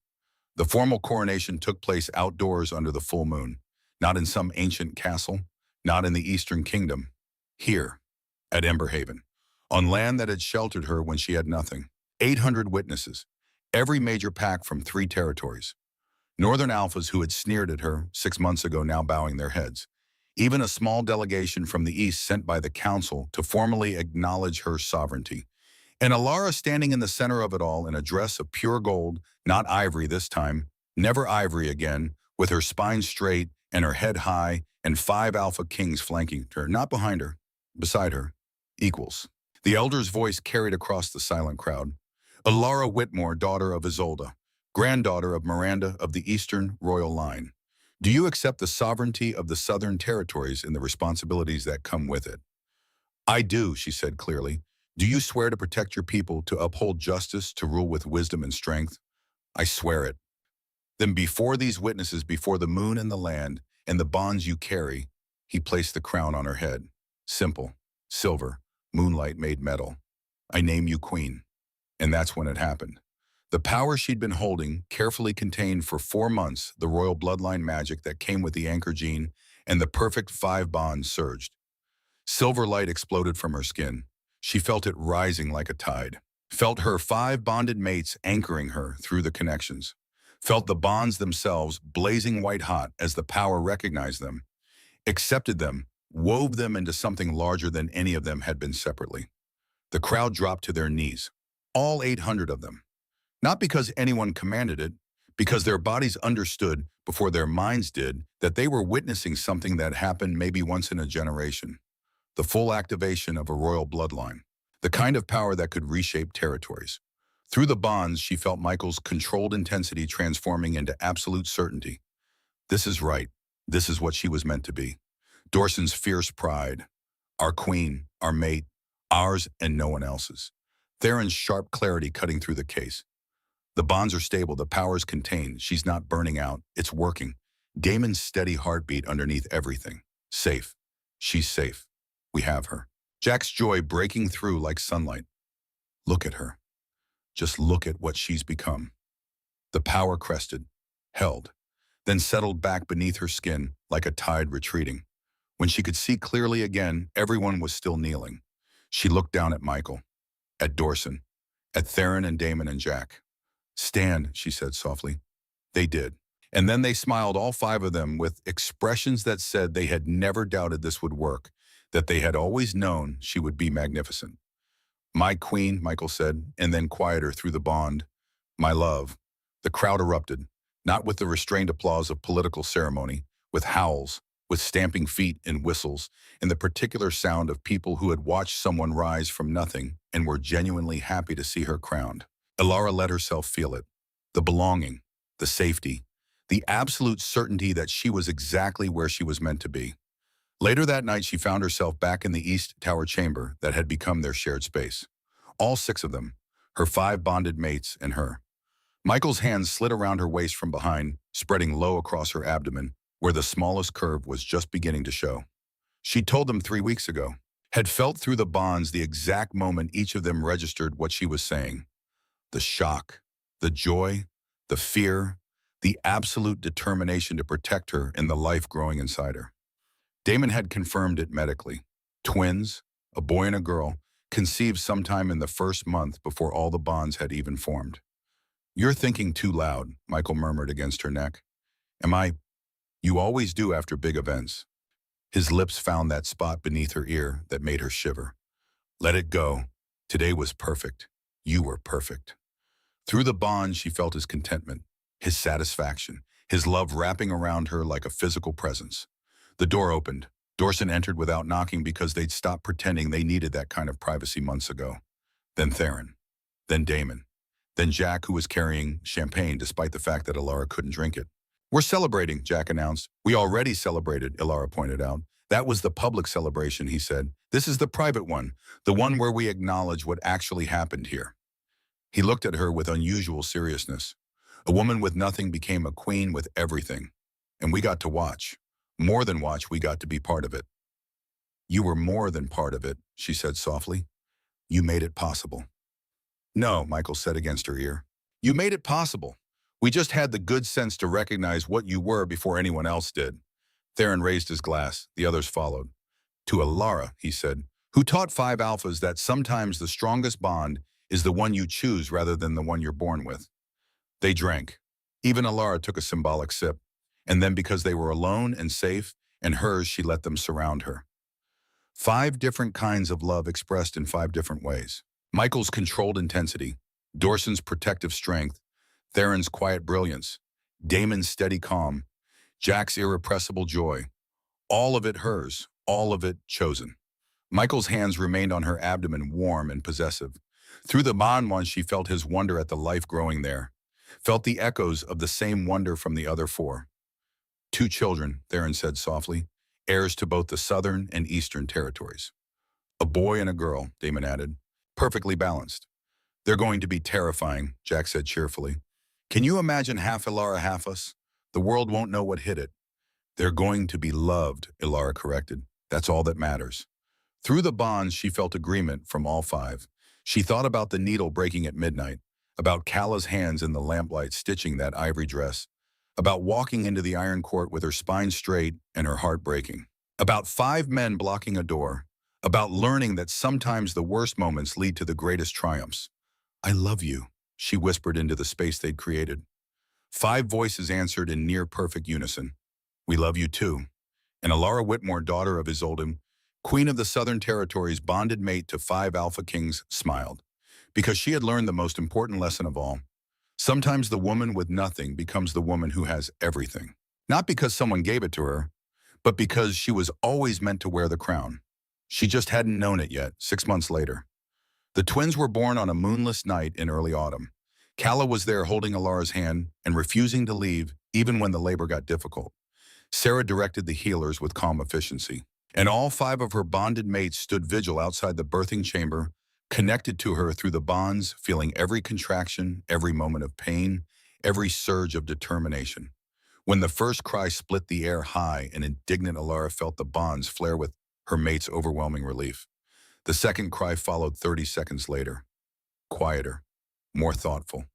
The formal coronation took place outdoors under the full moon, not in some ancient castle, not in the Eastern Kingdom, here, at Emberhaven, on land that had sheltered her when she had nothing. 800 witnesses, every major pack from 3 territories. Northern alphas who had sneered at her 6 months ago now bowing their heads. Even a small delegation from the east sent by the council to formally acknowledge her sovereignty. And Ilara standing in the center of it all in a dress of pure gold, not ivory this time, never ivory again, with her spine straight and her head high and 5 alpha kings flanking her, not behind her, beside her, equals. The elder's voice carried across the silent crowd. Ilara Whitmore, daughter of Isolde, granddaughter of Miranda of the Eastern royal line. Do you accept the sovereignty of the Southern Territories and the responsibilities that come with it? I do, she said clearly. Do you swear to protect your people, to uphold justice, to rule with wisdom and strength? I swear it. Then before these witnesses, before the moon and the land, and the bonds you carry, he placed the crown on her head. Simple, silver, moonlight made metal. I name you queen. And that's when it happened. The power she'd been holding, carefully contained for 4 months, the royal bloodline magic that came with the anchor gene, and the perfect 5 bonds surged. Silver light exploded from her skin. She felt it rising like a tide. Felt her 5 bonded mates anchoring her through the connections. Felt the bonds themselves blazing white hot as the power recognized them, accepted them, wove them into something larger than any of them had been separately. The crowd dropped to their knees, all 800 of them. Not because anyone commanded it, because their bodies understood before their minds did that they were witnessing something that happened maybe once in a generation. The full activation of a royal bloodline, the kind of power that could reshape territories. Through the bonds, she felt Michael's controlled intensity transforming into absolute certainty. This is right. This is what she was meant to be. Dorson's fierce pride. Our queen, our mate, Ours and no one else's. Theron's sharp clarity cutting through the case. The bonds are stable, the power is contained, she's not burning out, it's working. Damon's steady heartbeat underneath everything. Safe. She's safe. We have her. Jack's joy breaking through like sunlight. Look at her. Just look at what she's become. The power crested, held, then settled back beneath her skin like a tide retreating. When she could see clearly again, everyone was still kneeling. She looked down at Michael, at Dorson, at Theron and Damon and Jack. Stand, she said softly. They did. And then they smiled, all five of them, with expressions that said they had never doubted this would work, that they had always known she would be magnificent. My queen, Michael said, and then quieter through the bond. My love. The crowd erupted, not with the restrained applause of political ceremony, with howls, with stamping feet and whistles, and the particular sound of people who had watched someone rise from nothing and were genuinely happy to see her crowned. Elara let herself feel it. The belonging, the safety, the absolute certainty that she was exactly where she was meant to be. Later that night, she found herself back in the East Tower chamber that had become their shared space. All six of them, her five bonded mates and her. Michael's hands slid around her waist from behind, spreading low across her abdomen, where the smallest curve was just beginning to show. She told them 3 weeks ago, had felt through the bonds the exact moment each of them registered what she was saying. The shock, the joy, the fear, the absolute determination to protect her and the life growing inside her. Damon had confirmed it medically. Twins, a boy and a girl, conceived sometime in the first month before all the bonds had even formed. You're thinking too loud, Michael murmured against her neck. Am I? You always do after big events. His lips found that spot beneath her ear that made her shiver. Let it go. Today was perfect. You were perfect. Through the bond, she felt his contentment, his satisfaction, his love wrapping around her like a physical presence. The door opened. Dorson entered without knocking because they'd stopped pretending they needed that kind of privacy months ago. Then Theron. Then Damon. Then Jack, who was carrying champagne despite the fact that Elara couldn't drink it. We're celebrating, Jack announced. We already celebrated, Elara pointed out. That was the public celebration, he said. This is the private one, the one where we acknowledge what actually happened here. He looked at her with unusual seriousness. A woman with nothing became a queen with everything. And we got to watch. More than watch, we got to be part of it. You were more than part of it, she said softly. You made it possible. No, Michael said against her ear. You made it possible. We just had the good sense to recognize what you were before anyone else did. Theron raised his glass. The others followed. To Elara, he said, who taught five alphas that sometimes the strongest bond is the one you choose rather than the one you're born with. They drank. Even Elara took a symbolic sip. And then because they were alone and safe, and hers, she let them surround her. 5 different kinds of love expressed in 5 different ways. Michael's controlled intensity, Dorson's protective strength, Theron's quiet brilliance, Damon's steady calm, Jack's irrepressible joy. All of it hers, all of it chosen. Michael's hands remained on her abdomen, warm and possessive. Through the bond one, she felt his wonder at the life growing there, felt the echoes of the same wonder from the other 4. 2 children, Theron said softly, heirs to both the southern and eastern territories. A boy and a girl, Damon added, perfectly balanced. They're going to be terrifying, Jack said cheerfully. Can you imagine half Elara, half us? The world won't know what hit it. They're going to be loved, Elara corrected. That's all that matters. Through the bonds, she felt agreement from all 5. She thought about the needle breaking at midnight, about Kala's hands in the lamplight stitching that ivory dress, about walking into the iron court with her spine straight and her heart breaking, about 5 men blocking a door, about learning that sometimes the worst moments lead to the greatest triumphs. I love you, she whispered into the space they'd created. 5 voices answered in near-perfect unison. We love you too. And Elara Whitmore, daughter of Isolde, Queen of the Southern Territories, bonded mate to 5 Alpha Kings, smiled, because she had learned the most important lesson of all. Sometimes the woman with nothing becomes the woman who has everything. Not because someone gave it to her, but because she was always meant to wear the crown. She just hadn't known it yet, 6 months later. The twins were born on a moonless night in early autumn. Kala was there holding Elara's hand and refusing to leave even when the labor got difficult. Sarah directed the healers with calm efficiency. And all 5 of her bonded mates stood vigil outside the birthing chamber, connected to her through the bonds, feeling every contraction, every moment of pain, every surge of determination. When the first cry split the air high and indignant Alara felt the bonds flare with her mate's overwhelming relief. The second cry followed 30 seconds later, quieter, more thoughtful.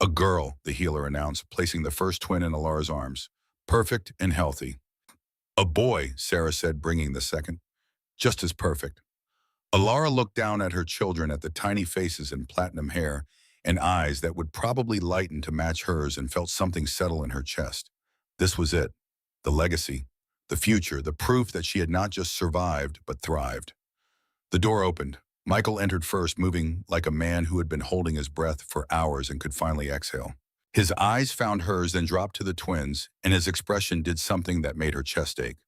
A girl, the healer announced, placing the first twin in Alara's arms. Perfect and healthy. A boy, Sarah said, bringing the second. Just as perfect. Alara looked down at her children, at the tiny faces and platinum hair and eyes that would probably lighten to match hers, and felt something settle in her chest. This was it. The legacy. The future. The proof that she had not just survived, but thrived. The door opened. Michael entered first, moving like a man who had been holding his breath for hours and could finally exhale. His eyes found hers, then dropped to the twins, and his expression did something that made her chest ache.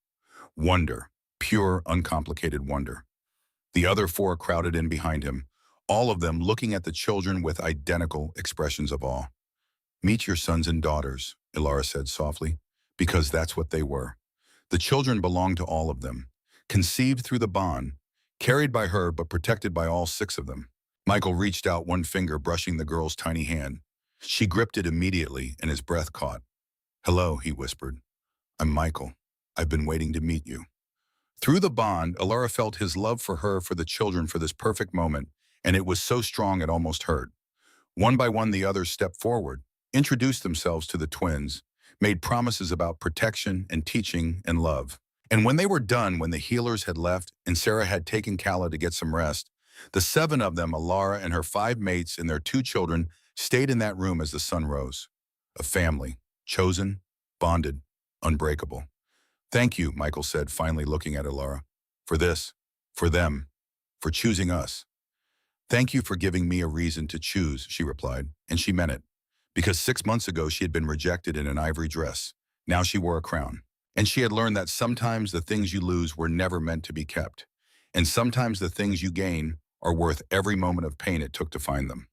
Wonder. Pure, uncomplicated wonder. The other 4 crowded in behind him, all of them looking at the children with identical expressions of awe. Meet your sons and daughters, Ilara said softly, because that's what they were. The children belonged to all of them, conceived through the bond, carried by her but protected by all 6 of them. Michael reached out, one finger brushing the girl's tiny hand. She gripped it immediately, and his breath caught. Hello, he whispered. I'm Michael. I've been waiting to meet you. Through the bond, Alara felt his love for her, for the children, for this perfect moment, and it was so strong it almost hurt. One by one, the others stepped forward, introduced themselves to the twins, made promises about protection and teaching and love. And when they were done, when the healers had left and Sarah had taken Kala to get some rest, the 7 of them, Alara and her 5 mates and their 2 children, stayed in that room as the sun rose. A family, chosen, bonded, unbreakable. Thank you, Michael said, finally looking at Alara, for this, for them, for choosing us. Thank you for giving me a reason to choose, she replied, and she meant it. Because 6 months ago she had been rejected in an ivory dress. Now she wore a crown. And she had learned that sometimes the things you lose were never meant to be kept. And sometimes the things you gain are worth every moment of pain it took to find them.